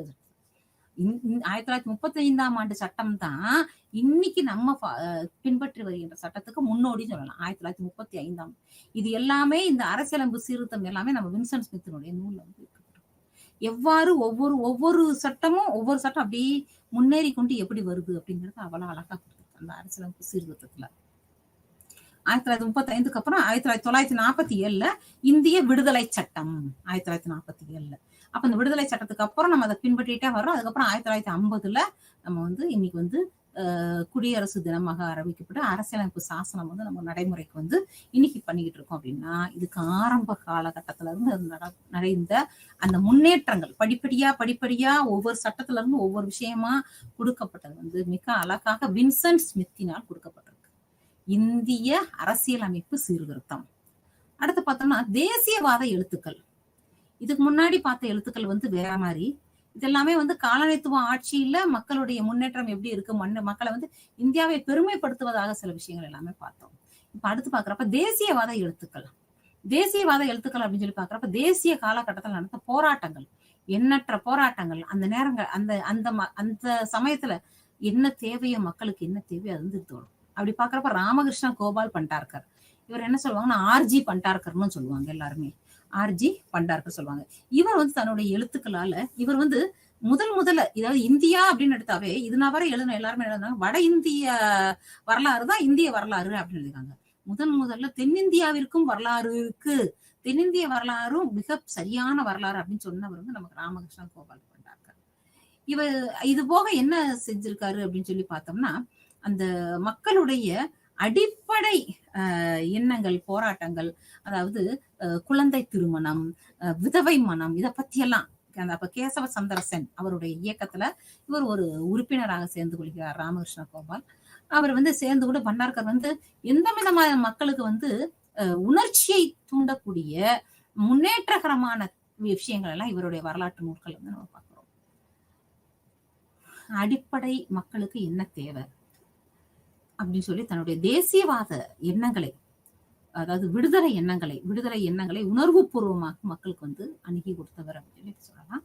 1935ஆம் ஆண்டு சட்டம் தான் இன்னைக்கு நம்ம பின்பற்றி வருகின்ற சட்டத்துக்கு முன்னோடி சொல்லலாம். 1935ஆம். இது எல்லாமே இந்த அரசியலமைப்பு சீர்திருத்தம் எல்லாமே நம்ம வின்சென்ட் ஸ்மித்தினுடைய நூல்ல வந்து எவ்வாறு ஒவ்வொரு சட்டமும் ஒவ்வொரு சட்டம் அப்படியே முன்னேறி கொண்டு எப்படி வருது அப்படிங்கறது அவ்வளவு அழகா கொடுத்துருக்கு அந்த அரசியலமைப்பு சீர்திருத்தத்துல. 1935க்கு அப்புறம் 1947ல இந்திய விடுதலை சட்டம் 1947ல. அப்ப இந்த விடுதலை சட்டத்துக்கு அப்புறம் நம்ம அதை பின்பற்றிட்டே வர்றோம். அதுக்கப்புறம் 1950ல நம்ம வந்து இன்னைக்கு வந்து குடியரசு தினமாக அறிவிக்கப்பட்டு அரசியலமைப்பு சாசனம் வந்து நம்ம நடைமுறைக்கு வந்து இன்னைக்கு பண்ணிக்கிட்டு இருக்கோம். அப்படின்னா இதுக்கு ஆரம்ப காலகட்டத்துல இருந்து நடைந்த அந்த முன்னேற்றங்கள் படிப்படியா ஒவ்வொரு சட்டத்துல இருந்து ஒவ்வொரு விஷயமா கொடுக்கப்பட்டது வந்து மிக அழகாக வின்சென்ட் ஸ்மித்தினால் கொடுக்கப்பட்டிருக்கு. இந்திய அரசியலமைப்பு சீர்திருத்தம். அடுத்து பார்த்தோம்னா தேசியவாத எழுத்துக்கள். இதுக்கு முன்னாடி பார்த்த எழுத்துக்கள் வந்து வேற மாதிரி. இதெல்லாமே வந்து காலனித்துவ ஆட்சியில மக்களுடைய முன்னேற்றம் எப்படி இருக்கு, மக்களை வந்து இந்தியாவை பெருமைப்படுத்துவதாக சில விஷயங்கள் எல்லாமே பார்த்தோம். இப்ப அடுத்து பாக்குறப்ப தேசியவாத எழுத்துக்கள் அப்படின்னு சொல்லி பாக்குறப்ப தேசிய காலகட்டத்தில் நடந்த போராட்டங்கள், எண்ணற்ற போராட்டங்கள், அந்த நேரங்கள் அந்த சமயத்துல என்ன தேவையோ மக்களுக்கு என்ன தேவையோ அது வந்து தோணும். அப்படி பாக்குறப்ப ராமகிருஷ்ண கோபால் பண்டார்கர், இவர் என்ன சொல்லுவாங்கன்னா ஆர்ஜி பண்டார்கர்னு சொல்லுவாங்க, எல்லாருமே ஆர்ஜி பண்டார்கர் சொல்லுவாங்க. இவர் வந்து தன்னுடைய எழுத்துக்களால இவர் வந்து முதல்ல இதாவது இந்தியா அப்படின்னு எடுத்தாவே இதுனா வரை எழுதின எல்லாருமே எழுதுனாங்க வட இந்திய வரலாறு தான் இந்திய வரலாறு அப்படின்னு எழுதிருக்காங்க. முதல்ல தென்னிந்தியாவிற்கும் வரலாறு இருக்கு, தென்னிந்திய வரலாறும் மிக சரியான வரலாறு அப்படின்னு சொன்னவர் வந்து நமக்கு ராமகிருஷ்ண கோபால் பண்டார்கர். இவர் இது போக என்ன செஞ்சிருக்காரு அப்படின்னு சொல்லி பார்த்தோம்னா, அந்த மக்களுடைய அடிப்படை எண்ணங்கள், போராட்டங்கள், அதாவது குழந்தை திருமணம், விதவை மனம், இதை பத்தி எல்லாம் அப்ப கேசவ சந்திர சென் அவருடைய இயக்கத்துல இவர் ஒரு உறுப்பினராக சேர்ந்து கொள்கிறார் ராமகிருஷ்ண கோபால். அவர் வந்து சேர்ந்து கூட பண்டார்கர் வந்து எந்த விதமான மக்களுக்கு வந்து உணர்ச்சியை தூண்டக்கூடிய முன்னேற்றகரமான விஷயங்கள் எல்லாம் இவருடைய வரலாற்று நூல்கள் வந்து நம்ம பார்க்கிறோம். அடிப்படை மக்களுக்கு என்ன தேவை அப்படின்னு சொல்லி தன்னுடைய தேசியவாத எண்ணங்களை, அதாவது விடுதலை எண்ணங்களை உணர்வு பூர்வமாக மக்களுக்கு வந்து அணுகி கொடுத்தவர் அப்படின்னு சொல்லலாம்.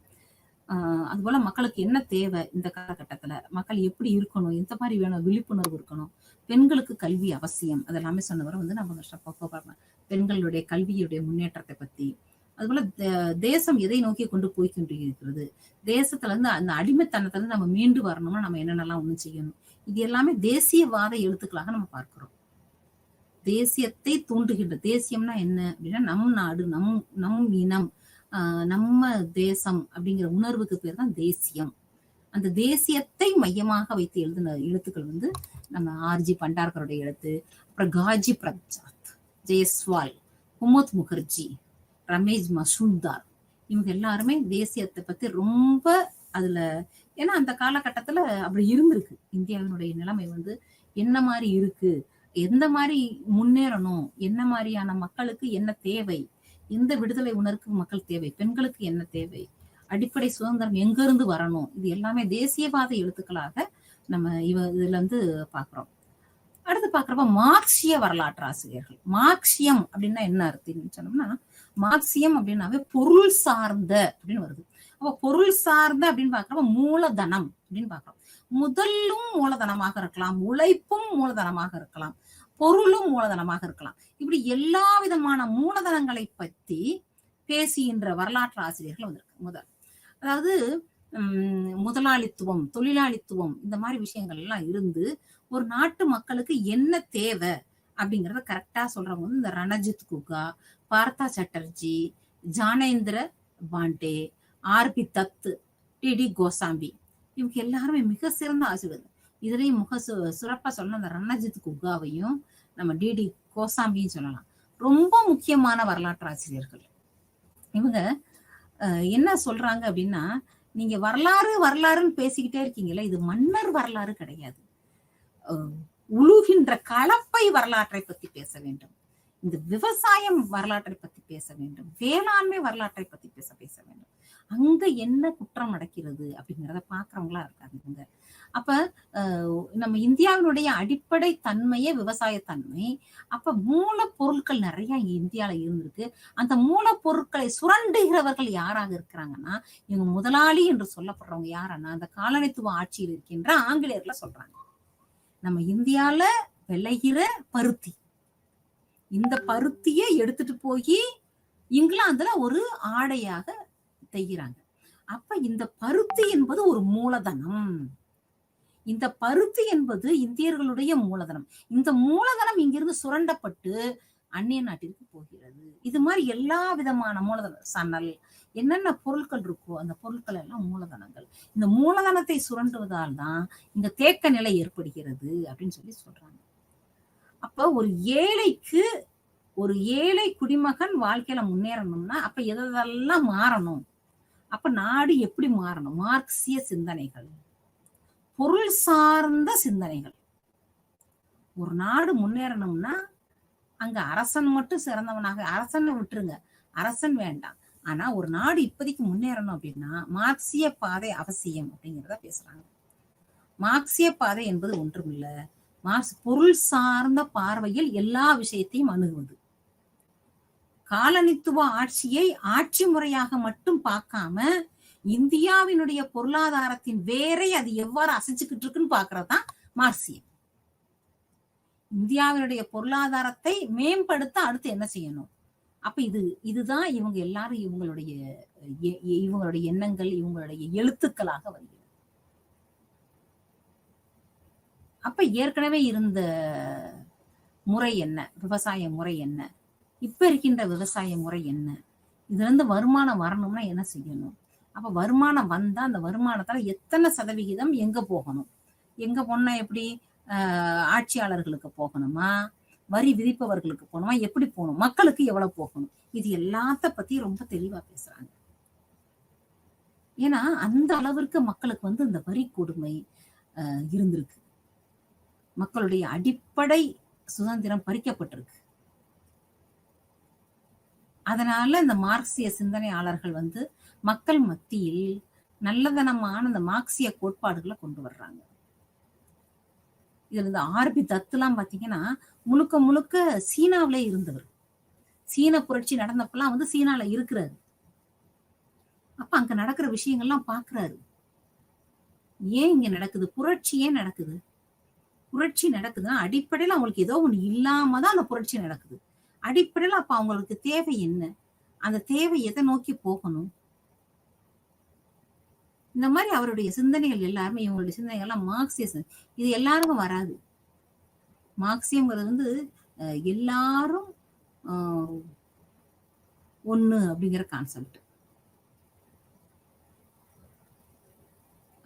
அதுபோல மக்களுக்கு என்ன தேவை இந்த காலகட்டத்துல, மக்கள் எப்படி இருக்கணும், எந்த மாதிரி வேணும், விழிப்புணர்வு இருக்கணும், பெண்களுக்கு கல்வி அவசியம், அதெல்லாமே சொன்னவரை வந்து நம்ம பெண்களுடைய கல்வியுடைய முன்னேற்றத்தை பத்தி, அதுபோல தேசம் எதை நோக்கி கொண்டு போய் கொண்டிருக்கிறது, தேசத்துல இருந்து அந்த அடிமைத்தனத்துல இருந்து நம்ம மீண்டு வரணும்னா நம்ம என்னென்னலாம் ஒண்ணு செய்யணும், இது எல்லாமே தேசியவாத எழுத்துக்களாக நம்ம பார்க்கிறோம். தேசியத்தை தூண்டுகின்ற, தேசியம்னா என்ன அப்படின்னா நம் நாடு, நம் இனம், நம்ம தேசம் அப்படிங்கிற உணர்வுக்கு பேர் தான் தேசியம். அந்த தேசியத்தை மையமாக வைத்து எழுதின எழுத்துக்கள் வந்து நம்ம ஆர்ஜி பண்டார்கருடைய எழுத்து, அப்புறம் காஜி பிரசாத், ஜெயஸ்வால், குமுத் முகர்ஜி, ரமேஷ் மசூம்தார், இவங்க எல்லாருமே தேசியத்தை பத்தி ரொம்ப அதுல, ஏன்னா அந்த காலகட்டத்துல அப்படி இருந்திருக்கு. இந்தியாவினுடைய நிலைமை வந்து என்ன மாதிரி இருக்கு, எந்த மாதிரி முன்னேறணும், என்ன மாதிரியான மக்களுக்கு என்ன தேவை, எந்த விடுதலை உணர்வுக்கு மக்கள் தேவை, பெண்களுக்கு என்ன தேவை, அடிப்படை சுதந்திரம் எங்க இருந்து வரணும், இது எல்லாமே தேசியவாத எழுத்துக்களாக நம்ம இதுல இருந்து பாக்குறோம். அடுத்து பாக்குறப்ப மார்க்சிய வரலாற்று ஆசிரியர்கள். மார்க்சியம் அப்படின்னா என்ன அர்த்தம் சொன்னோம்னா, மார்க்சியம் அப்படின்னாவே பொருள் சார்ந்த அப்படின்னு வருது. அப்ப பொருள் சார்ந்த அப்படின்னு பாக்குறப்ப மூலதனம் அப்படின்னு பாக்குறோம். முதலும் மூலதனமாக இருக்கலாம், உழைப்பும் மூலதனமாக இருக்கலாம், பொருளும் மூலதனமாக இருக்கலாம். இப்படி எல்லா விதமான மூலதனங்களை பத்தி பேசுகின்ற வரலாற்று ஆசிரியர்கள் வந்திருக்கு. அதாவது முதலாளித்துவம், தொழிலாளித்துவம், இந்த மாதிரி விஷயங்கள் எல்லாம் இருந்து ஒரு நாட்டு மக்களுக்கு என்ன தேவை அப்படிங்கறத கரெக்டா சொல்றவங்க வந்து இந்த ரணஜித் குகா, பார்த்தா சட்டர்ஜி, ஜானேந்திர பாண்டே, ஆர்பி தத், டிடி கோசாம்பி, இவங்க எல்லாருமே மிக சிறந்த ஆசிரியர்கள். இதுலயும் சிறப்பா சொல்லணும் அந்த ரணஜித் குகாவையும் நம்ம டிடி கோசாம்பியும் சொல்லலாம். ரொம்ப முக்கியமான வரலாற்று ஆசிரியர்கள் இவங்க. என்ன சொல்றாங்க அப்படின்னா, நீங்க வரலாறுன்னு பேசிக்கிட்டே இருக்கீங்களா, இது மன்னர் வரலாறு கிடையாது, உழுகின்ற கலப்பை வரலாற்றை பத்தி பேச வேண்டும், இந்த விவசாயம் வரலாற்றை பத்தி பேச வேண்டும், வேளாண்மை வரலாற்றை பத்தி பேச வேண்டும். அங்க என்ன குற்றம் நடக்கிறது அப்படிங்கிறத பாக்குறவங்களா இருக்காங்க இவங்க. அப்ப நம்ம இந்தியாவினுடைய அடிப்படை தன்மையே விவசாய தன்மை. அப்ப மூலப்பொருட்கள் நிறைய இந்தியால இருந்திருக்கு. அந்த மூலப்பொருட்களை சுரண்டுகிறவர்கள் யாராக இருக்கிறாங்கன்னா, இவங்க முதலாளி என்று சொல்லப்படுறவங்க யாருன்னா, அந்த காலனித்துவ ஆட்சியில் இருக்கின்ற ஆங்கிலேயர்ல சொல்றாங்க. நம்ம இந்தியால விளைகிற பருத்தி, இந்த பருத்தியை எடுத்துட்டு போய் இங்கிலாந்துல ஒரு ஆடையாக செய்கிறாங்க. அப்ப இந்த பருத்தி என்பது ஒரு மூலதனம், இந்த பருத்தி என்பது இந்தியர்களுடைய மூலதனம். இந்த மூலதனம் இங்கிருந்து சுரண்டப்பட்டு அந்நிய நாட்டிற்கு போகிறது. இது மாதிரி எல்லா விதமான மூலதனம், சணல், என்னென்ன பொருட்கள் இருக்கோ அந்த பொருட்கள் எல்லாம் மூலதனங்கள். இந்த மூலதனத்தை சுரண்டுவதால் தான் இந்த தேக்க நிலை ஏற்படுகிறது அப்படின்னு சொல்லி சொல்றாங்க. அப்ப ஒரு ஏழை குடிமகன் வாழ்க்கையில முன்னேறணும்னா அப்ப எதெல்லாம் மாறணும், அப்ப நாடு எப்படி மாறணும், மார்க்சிய சிந்தனைகள், பொருள் சார்ந்த சிந்தனைகள். ஒரு நாடு முன்னேறணும்னா அங்க அரசன் மட்டும் சிறந்தவனாக, அரசனை விட்டுருங்க, அரசன் வேண்டாம், ஆனா ஒரு நாடு இப்போதைக்கு முன்னேறணும் அப்படின்னா மார்க்சிய பாதை அவசியம் அப்படிங்கிறத பேசுறாங்க. மார்க்சிய பாதை என்பது ஒன்றுமில்ல, பொருள் சார்ந்த பார்வையில் எல்லா விஷயத்தையும் அணுகுவது. காலனித்துவ ஆட்சியை ஆட்சி முறையாக மட்டும் பார்க்காம இந்தியாவினுடைய பொருளாதாரத்தின் வேரை அது எவ்வாறு அசைச்சுக்கிட்டு இருக்குன்னு பாக்குறதுதான் மார்க்சியம். இந்தியாவினுடைய பொருளாதாரத்தை மேம்படுத்த அடுத்து என்ன செய்யணும், அப்ப இதுதான் இவங்க எல்லாரும் இவங்களுடைய எண்ணங்கள், இவங்களுடைய எழுத்துக்களாக வருகிறது. அப்ப ஏற்கனவே இருந்த முறை என்ன, விவசாய முறை என்ன, இப்ப இருக்கின்ற விவசாய முறை என்ன, இதுல இருந்து வருமானம் வரணும்னா என்ன செய்யணும், அப்ப வருமானம் வந்தா அந்த வருமானத்தால எத்தனை சதவிகிதம் எங்க போகணும், எங்க போனா எப்படி, ஆட்சியாளர்களுக்கு போகணுமா, வரி விதிப்பவர்களுக்கு போகணுமா, எப்படி போகணும், மக்களுக்கு எவ்வளவு போகணும், இது எல்லாத்த பத்தி ரொம்ப தெளிவா பேசுறாங்க. ஏன்னா அந்த அளவிற்கு மக்களுக்கு வந்து இந்த வரி கொடுமை இருந்திருக்கு, மக்களுடைய அடிப்படை சுதந்திரம் பறிக்கப்பட்டிருக்கு. அதனால இந்த மார்க்சிய சிந்தனையாளர்கள் வந்து மக்கள் மத்தியில் நல்லதனமான இந்த மார்க்சிய கோட்பாடுகளை கொண்டு வர்றாங்க. இதுல இந்த ஆர்பி தத்துலாம் பாத்தீங்கன்னா முழுக்க முழுக்க சீனாவிலே இருந்தவர். சீன புரட்சி நடந்தப்பெல்லாம் வந்து சீனால இருக்கிறாரு. அப்ப அங்க நடக்கிற விஷயங்கள்லாம் பாக்குறாரு. ஏன் இங்க நடக்குது? புரட்சி ஏன் நடக்குது? புரட்சி நடக்குதுன்னா அடிப்படையில அவங்களுக்கு ஏதோ ஒண்ணு இல்லாம தான் அந்த புரட்சி நடக்குது. அடிப்படையில அப்ப அவங்களுக்கு தேவை என்ன? அந்த தேவை எதை நோக்கி போகணும்? இந்த மாதிரி அவருடைய சிந்தனைகள் எல்லாருமே, இவங்களுடைய சிந்தனைகள் எல்லாம் மார்க்சியம். இது எல்லாருக்கும் வராது. மார்க்சியம்ங்கிறது வந்து எல்லாரும் ஒண்ணு அப்படிங்கிற கான்செப்ட்.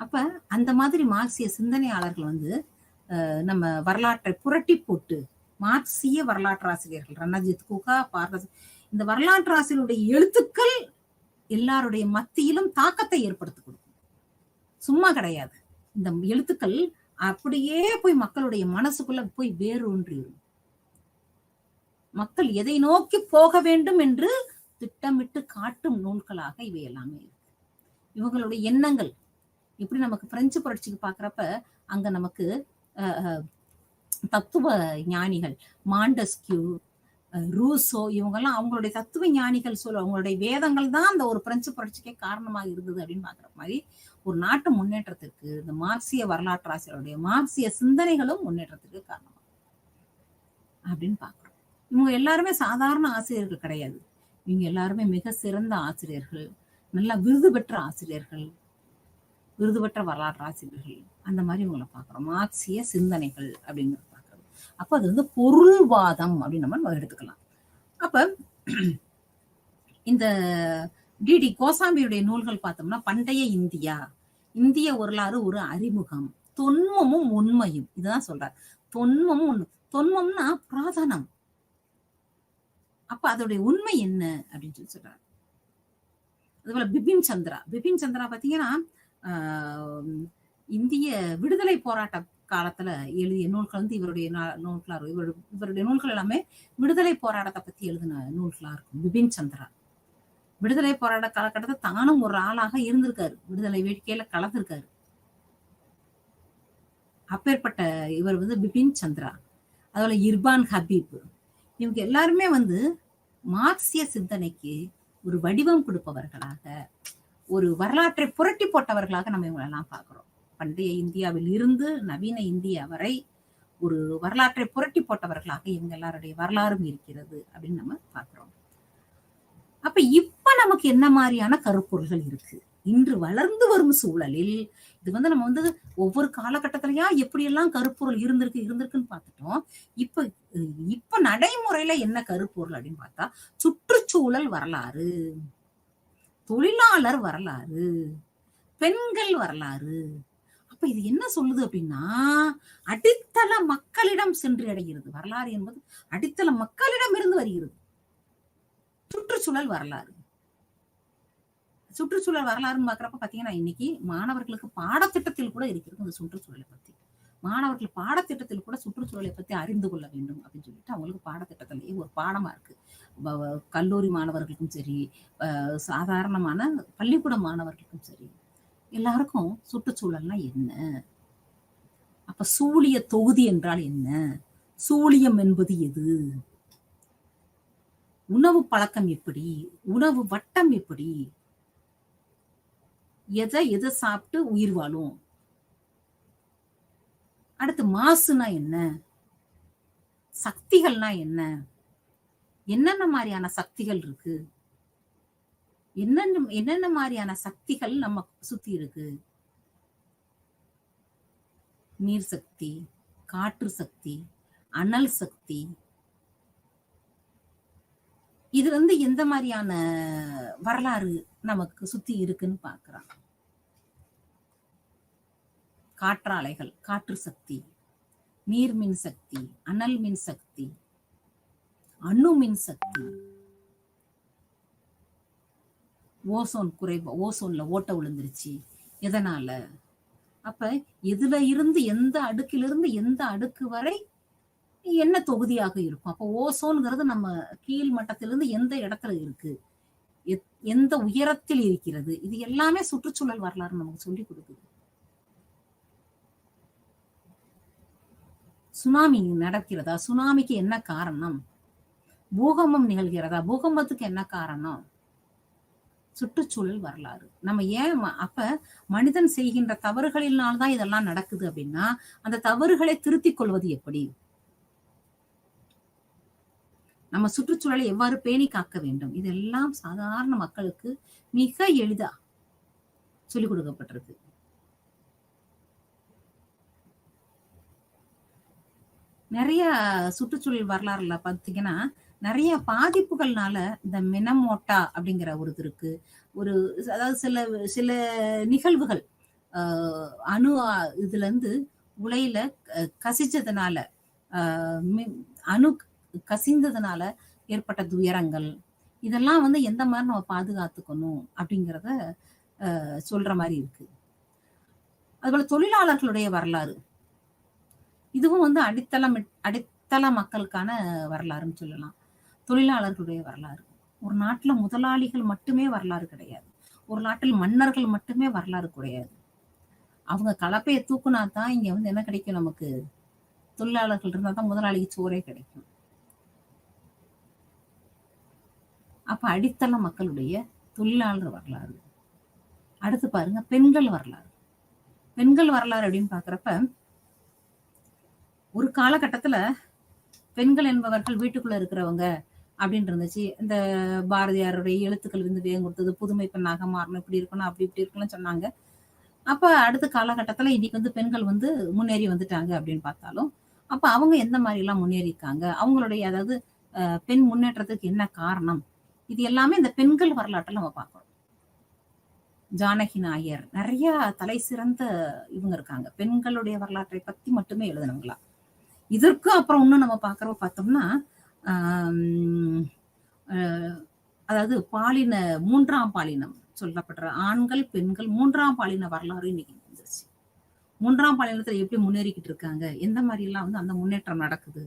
அப்ப அந்த மாதிரி மார்க்சிய சிந்தனையாளர்கள் வந்து நம்ம வரலாற்றை புரட்டி போட்டு, மார்க்சிய வரலாற்று ஆசிரியர்கள் ரன்னஜித் குகா, இந்த வரலாற்று ஆசிரியருடைய எழுத்துக்கள் எல்லாருடைய மத்தியிலும் தாக்கத்தை ஏற்படுத்தி கொடுக்கும். சும்மா கிடையாது. இந்த எழுத்துக்கள் அப்படியே போய் மக்களுடைய மனசுக்குள்ள போய் வேரூன்றிடும். மக்கள் எதை நோக்கி போக வேண்டும் என்று திட்டமிட்டு காட்டும் நூல்களாக இவை எல்லாமே இருக்கு. இவங்களுடைய எண்ணங்கள் இப்படி நமக்கு பிரெஞ்சு புரட்சிக்கு பாக்குறப்ப அங்க நமக்கு தத்துவ ஞானிகள் மாண்டஸ்கியூ, ரூசோ, இவங்கெல்லாம் அவங்களுடைய தத்துவ ஞானிகள் சொல்ல அவங்களுடைய வேதங்கள் தான் அந்த ஒரு பிரெஞ்சு புரட்சிக்கே காரணமாக இருந்தது அப்படின்னு பாக்குற மாதிரி ஒரு நாட்டு முன்னேற்றத்திற்கு இந்த மார்க்சிய வரலாற்று ஆசிரியருடைய மார்க்சிய சிந்தனைகளும் முன்னேற்றத்திற்கு காரணம் அப்படின்னு பாக்குறோம். இவங்க எல்லாருமே சாதாரண ஆசிரியர்கள் கிடையாது. இவங்க எல்லாருமே மிக சிறந்த ஆசிரியர்கள், நல்லா விருது பெற்ற ஆசிரியர்கள், விருது பெற்ற வரலாற்று ஆசிரியர்கள். அந்த மாதிரி இவங்களை பாக்குறோம். மார்க்சிய சிந்தனைகள் அப்படிங்கிறது பாக்குறது. அப்ப அது வந்து பொருள்வாதம் அப்படின்னு நம்ம எடுத்துக்கலாம். அப்ப இந்த டிடி கோசாம்பியுடைய நூல்கள் பார்த்தோம்னா பண்டைய இந்தியா, இந்திய வரலாறு ஒரு அறிமுகம், தொன்மமும் உண்மையும், இதுதான் சொல்றார். தொன்மமும் உண்மை. தொன்மம்னா புராதனம். அப்ப அதோடைய உண்மை என்ன அப்படின்னு சொல்லி சொல்றாரு. அதுபோல பிபின் சந்திரா, பிபின் சந்திரா பாத்தீங்கன்னா இந்திய விடுதலை போராட்ட காலத்துல எழுதிய நூல்கள் வந்து இவருடைய நூல்களா இருக்கும். இவருடைய நூல்கள் எல்லாமே விடுதலை போராட்டத்தை பத்தி எழுதின நூல்களா இருக்கும். பிபின் சந்திரா விடுதலை போராட்ட காலகட்டத்தை தானும் ஒரு ஆளாக இருந்திருக்காரு, விடுதலை வேட்கையில கலந்திருக்காரு. அப்பேற்பட்ட இவர் வந்து பிபின் சந்திரா, அதுல இர்பான் ஹபீப், இவங்க எல்லாருமே வந்து மார்க்சிய சிந்தனைக்கு ஒரு வடிவம் கொடுப்பவர்களாக, ஒரு வரலாற்றை புரட்டி போட்டவர்களாக நம்ம இவங்களெல்லாம் பார்க்கிறோம். பண்டைய இந்தியாவில் இருந்து நவீன இந்தியா வரை ஒரு வரலாற்றை புரட்டி போட்டவர்களாக இவங்க எல்லாருடைய வரலாறும் இருக்கிறது அப்படின்னு நம்ம பார்க்கிறோம். அப்ப இப்ப நமக்கு என்ன மாதிரியான கருப்பொருள்கள் இருக்கு? இன்று வளர்ந்து வரும் சூழலில் இது வந்து நம்ம வந்து ஒவ்வொரு காலகட்டத்திலயா எப்படியெல்லாம் கருப்பொருள் இருந்திருக்குன்னு பார்த்துட்டோம். இப்ப நடைமுறையில என்ன கருப்பொருள் அப்படின்னு பார்த்தா, சுற்றுச்சூழல் வரலாறு, தொழிலாளர் வரலாறு, பெண்கள் வரலாறு. அப்ப இது என்ன சொல்லுது அப்படின்னா, அடித்தள மக்களிடம் சென்று அடைகிறது. வரலாறு என்பது அடித்தள மக்களிடம் இருந்து வருகிறது. சுற்றுச்சூழல் வரலாறு, சுற்றுச்சூழல் வரலாறுன்னு பாக்குறப்ப பாத்தீங்கன்னா இன்னைக்கு மாணவர்களுக்கு பாடத்திட்டத்தில் கூட இருக்கிறது இந்த சுற்றுச்சூழலை பத்தி. மாணவர்கள் பாடத்திட்டத்தில் கூட சுற்றுச்சூழலை பத்தி அறிந்து கொள்ள வேண்டும் அப்படின்னு சொல்லிட்டு அவங்களுக்கு பாடத்திட்டத்திலேயே ஒரு பாடமா இருக்கு. கல்லூரி மாணவர்களுக்கும் சரி, சாதாரணமான பள்ளிக்கூட மாணவர்களுக்கும் சரி, எல்லாருக்கும் சுற்றுச்சூழல்னா என்ன, அப்ப சூழிய தொகுதி என்றால் என்ன, சூழியம் என்பது எது, உணவு பழக்கம் எப்படி, உணவு வட்டம் எப்படி, எதை சாப்பிட்டு உயிர் வாழும், அடுத்து மாசுனா என்ன, சக்திகள்னா என்ன, என்னென்ன மாதிரியான சக்திகள் இருக்கு, என்னென்ன மாதிரியான சக்திகள் நம்ம சுத்தி இருக்கு, நீர் சக்தி, காற்று சக்தி, அனல் சக்தி, இது வந்து எந்த மாதிரியான வரலாறு நமக்கு சுத்தி இருக்குன்னு பாக்குறான். காற்றாலைகள், காற்று சக்தி, நீர் மின் சக்தி, அனல் மின் சக்தி, அணு மின் சக்தி, ஓசோன் குறைவு, ஓசோன்ல ஓட்ட விழுந்துருச்சு எதனால, அப்ப இதுல இருந்து எந்த அடுக்கிலிருந்து எந்த அடுக்கு வரை என்ன தொகுதியாக இருக்கும். அப்ப ஓசோன்கிறது நம்ம கீழ் மட்டத்திலிருந்து எந்த இடத்துல இருக்கு, எந்த உயரத்தில் இருக்கிறது, இது எல்லாமே சுற்றுச்சூழல் வரலாறு நமக்கு சொல்லி கொடுக்குது. சுனாமி நடக்கிறதா, சுனாமிக்கு என்ன காரணம், பூகம்பம் நிகழ்கிறதா, பூகம்பத்துக்கு என்ன காரணம், சுற்றுச்சூழல் வரலாறு. நம்ம ஏன் அப்ப மனிதன் செய்கின்ற தவறுகளினால்தான் இதெல்லாம் நடக்குது அப்படின்னா, அந்த தவறுகளை திருத்திக் கொள்வது எப்படி? நம்ம சுற்றுச்சூழலை எவ்வாறு பேணி காக்க வேண்டும்? இதெல்லாம் சாதாரண மக்களுக்கு மிக எளிதா சொல்லிக் கொடுக்கப்பட்டிருக்கு. நிறைய சுற்றுச்சூழல் வரலாறுல பாத்தீங்கன்னா, நிறைய பாதிப்புகள்னால இந்த மினமோட்டா அப்படிங்கிற ஒரு இது இருக்கு. ஒரு அதாவது சில சில நிகழ்வுகள் அணு இதுல இருந்து உலையில கசிச்சதுனால அணு கசிந்ததுனால ஏற்பட்ட துயரங்கள் இதெல்லாம் வந்து எந்த மாதிரி நம்ம பாதுகாத்துக்கணும் அப்படிங்கிறத சொல்ற மாதிரி இருக்கு. அதுபோல தொழிலாளர்களுடைய வரலாறு இதுவும் வந்து அடித்தள மக்களுக்கான வரலாறுன்னு சொல்லலாம். தொழிலாளர்களுடைய வரலாறு. ஒரு நாட்டுல முதலாளிகள் மட்டுமே வரலாறு கிடையாது. ஒரு நாட்டில் மன்னர்கள் மட்டுமே வரலாறு கிடையாது. அவங்க கலப்பையை தூக்குனா தான் இங்க வந்து என்ன கிடைக்கும் நமக்கு? தொழிலாளர்கள் இருந்தா தான் முதலாளிக்கு சோறே கிடைக்கும். அப்ப அடித்தள மக்களுடைய தொழிலாளர் வரலாறு. அடுத்து பாருங்க பெண்கள் வரலாறு. பெண்கள் வரலாறு அப்படின்னு பாக்குறப்ப ஒரு காலகட்டத்துல பெண்கள் என்பவர்கள் வீட்டுக்குள்ள இருக்கிறவங்க அப்படின்னு இருந்துச்சு. இந்த பாரதியாருடைய எழுத்துக்கள் வந்து வேகம் கொடுத்தது, புதுமை பெண்ணாக மாறணும், இப்படி இருக்கணும், அப்படி இப்படி இருக்கணும்னு சொன்னாங்க. அப்ப அடுத்த காலகட்டத்துல இன்னைக்கு வந்து பெண்கள் வந்து முன்னேறி வந்துட்டாங்க அப்படின்னு பார்த்தாலும், அப்ப அவங்க எந்த மாதிரி எல்லாம் முன்னேறி இருக்காங்க, அவங்களுடைய அதாவது பெண் முன்னேற்றத்துக்கு என்ன காரணம், இது எல்லாமே இந்த பெண்கள் வரலாற்றுல நம்ம பார்க்கிறோம். ஜானகி நாயர் நிறைய தலை சிறந்த இவங்க இருக்காங்க. பெண்களுடைய வரலாற்றை பத்தி மட்டுமே எழுதுனவங்களா. இதற்கும் அப்புறம் இன்னும் நம்ம பார்த்தோம்னா அதாவது பாலின மூன்றாம் பாலினம் சொல்லப்படுற ஆண்கள் பெண்கள் மூன்றாம் பாலின வரலாறு இன்னைக்கு வந்துருச்சு. மூன்றாம் பாலினத்துல எப்படி முன்னேறிக்கிட்டு இருக்காங்க, எந்த மாதிரி எல்லாம் வந்து அந்த முன்னேற்றம் நடக்குது,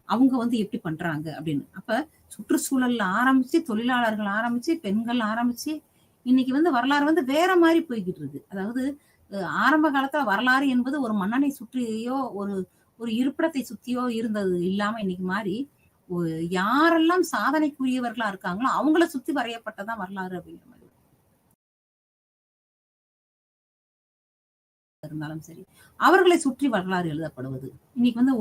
அவங்க வந்து எப்படி பண்றாங்க அப்படின்னு. அப்ப சுற்றுச்சூழல்ல ஆரம்பிச்சு தொழிலாளர்கள் ஆரம்பிச்சு பெண்கள் ஆரம்பிச்சு இன்னைக்கு வந்து வரலாறு வந்து வேற மாதிரி போய்கிட்டு இருக்கு. அதாவது ஆரம்ப காலத்துல வரலாறு என்பது ஒரு மன்னனை சுற்றியோ ஒரு ஒரு இருப்பிடத்தை சுத்தியோ இருந்தது இல்லாம இன்னைக்கு மாதிரி யாரெல்லாம் சாதனைக்குரியவர்களா இருக்காங்களோ அவங்கள சுத்தி வரையப்பட்டதான் வரலாறு அப்படிங்கிற மாதிரி இருந்தாலும் சரி, அவர்களை சுற்றி வரலாறு எழுதப்படுவது. இன்னைக்கு வந்து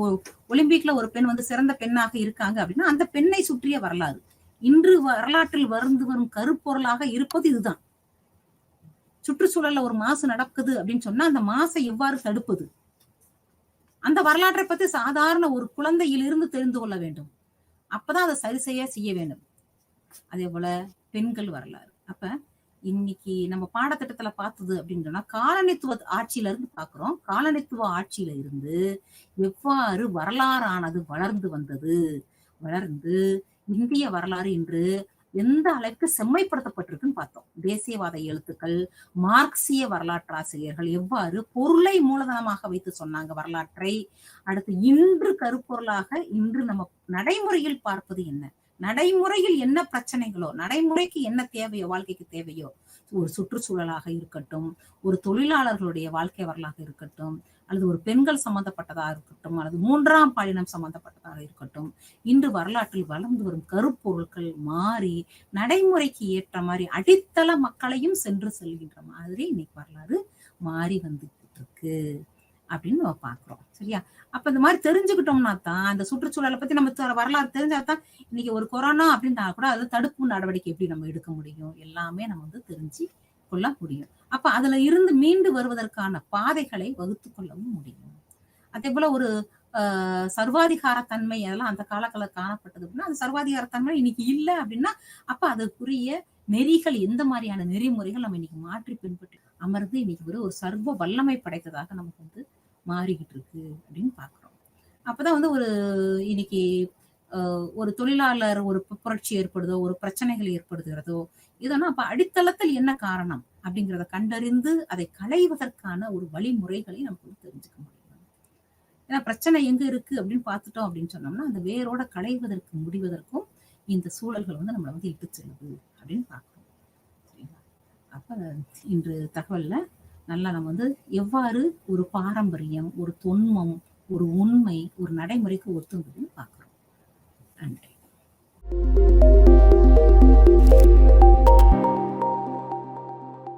ஒலிம்பிக்ல ஒரு பெண் வந்து சிறந்த பெண்ணாக இருக்காங்க அப்படின்னா அந்த பெண்ணை சுற்றிய வரலாறு இன்று வரலாற்றில் வரும் கருப்பொருளாக இருப்பது இதுதான். சுற்றுச்சூழல்ல ஒரு மாசு நடக்குது அப்படின்னு சொன்னா அந்த மாசை எவ்வாறு தடுப்பது, அந்த வரலாற்றை பத்தி சாதாரண ஒரு குழந்தையிலிருந்து தெரிந்து கொள்ள வேண்டும். அப்பதான் அதை சரி செய்ய வேண்டும். அதே போல பெண்கள் வரலாறு. அப்ப இன்னைக்கு நம்ம பாடத்திட்டத்துல பார்த்தது அப்படின்னு சொன்னா காலனித்துவ ஆட்சியில இருந்து பாக்குறோம். காலனித்துவ ஆட்சியில இருந்து எவ்வாறு வரலாறானது வளர்ந்து வந்தது, வளர்ந்து இந்திய வரலாறு இன்று எந்த அளவுக்கு செம்மைப்படுத்தப்பட்டிருக்குன்னு பார்த்தோம். தேசியவாத எழுத்துக்கள், மார்க்சிய வரலாற்று ஆசிரியர்கள் எவ்வாறு பொருளை மூலதனமாக வைத்து சொன்னாங்க வரலாற்றை. அடுத்து இன்று கருப்பொருளாக இன்று நம்ம நடைமுறையில் பார்ப்பது என்ன, நடைமுறையில் என்ன பிரச்சனைகளோ, நடைமுறைக்கு என்ன தேவையோ, வாழ்க்கைக்கு தேவையோ, ஒரு சுற்றுச்சூழலாக இருக்கட்டும், ஒரு தொழிலாளர்களுடைய வாழ்க்கை வரலாக இருக்கட்டும், அல்லது ஒரு பெண்கள் சம்பந்தப்பட்டதாக இருக்கட்டும், அல்லது மூன்றாம் பாலினம் சம்பந்தப்பட்டதாக இருக்கட்டும், இன்று வரலாற்றில் வளர்ந்து வரும் கருப்பொருட்கள் மாறி நடைமுறைக்கு ஏற்ற மாதிரி அடித்தள மக்களையும் சென்று செல்கின்ற மாதிரி இன்னைக்கு வரலாறு மாறி வந்துட்டு இருக்கு அப்படின்னு நம்ம பாக்குறோம். சரியா? அப்ப இந்த மாதிரி தெரிஞ்சுக்கிட்டோம்னா தான் அந்த சுற்றுச்சூழலை பத்தி நம்ம வரலாறு தெரிஞ்சாதான் இன்னைக்கு ஒரு கொரோனா அப்படின்னா கூட அது தடுப்பு நடவடிக்கை எப்படி நம்ம எடுக்க முடியும், எல்லாமே நம்ம வந்து தெரிஞ்சு கொள்ள முடியும். அப்ப அதுல இருந்து மீண்டு வருவதற்கான பாதைகளை வகுத்து கொள்ளவும் முடியும். அதே போல ஒரு சர்வாதிகார தன்மை அதெல்லாம் அந்த காலத்துல காணப்பட்டது அப்படின்னா அந்த சர்வாதிகார தன்மை இன்னைக்கு இல்லை அப்படின்னா அப்ப அதுக்குரிய நெறிகள் எந்த மாதிரியான நெறிமுறைகள் நம்ம இன்னைக்கு மாற்றி பின்பற்றி அமர்ந்து இன்னைக்கு ஒரு சர்வ வல்லமை படைத்ததாக நமக்கு வந்து மாறிக்கிட்டு இருக்கு அப்படின்னு பாக்குறோம். அப்பதான் வந்து ஒரு இன்னைக்கு ஒரு தொழிலாளர் ஒரு புரட்சி ஏற்படுதோ, ஒரு பிரச்சனைகள் ஏற்படுகிறதோ, இதனா அப்ப அடித்தளத்தில் என்ன காரணம் அப்படிங்கிறத கண்டறிந்து அதை களைவதற்கான ஒரு வழிமுறைகளை நமக்கு தெரிஞ்சுக்க முடியும். ஏன்னா பிரச்சனை எங்க இருக்கு அப்படின்னு பார்த்துட்டோம் அப்படின்னு சொன்னோம்னா அந்த வேரோட களைவதற்கு முடிவதற்கும் இந்த சூழல்கள் வந்து நம்மளை வந்து இட்டு செல்லுது அப்படின்னு பார்க்கணும். சரிங்களா? அப்ப இன்று தகவல்ல நல்லா நம்ம வந்து எவ்வாறு ஒரு பாரம்பரியம், ஒரு தொன்மம், ஒரு உண்மை, ஒரு நடைமுறைக்கு ஒத்துங்குதுன்னு பார்க்கிறோம். நன்றி.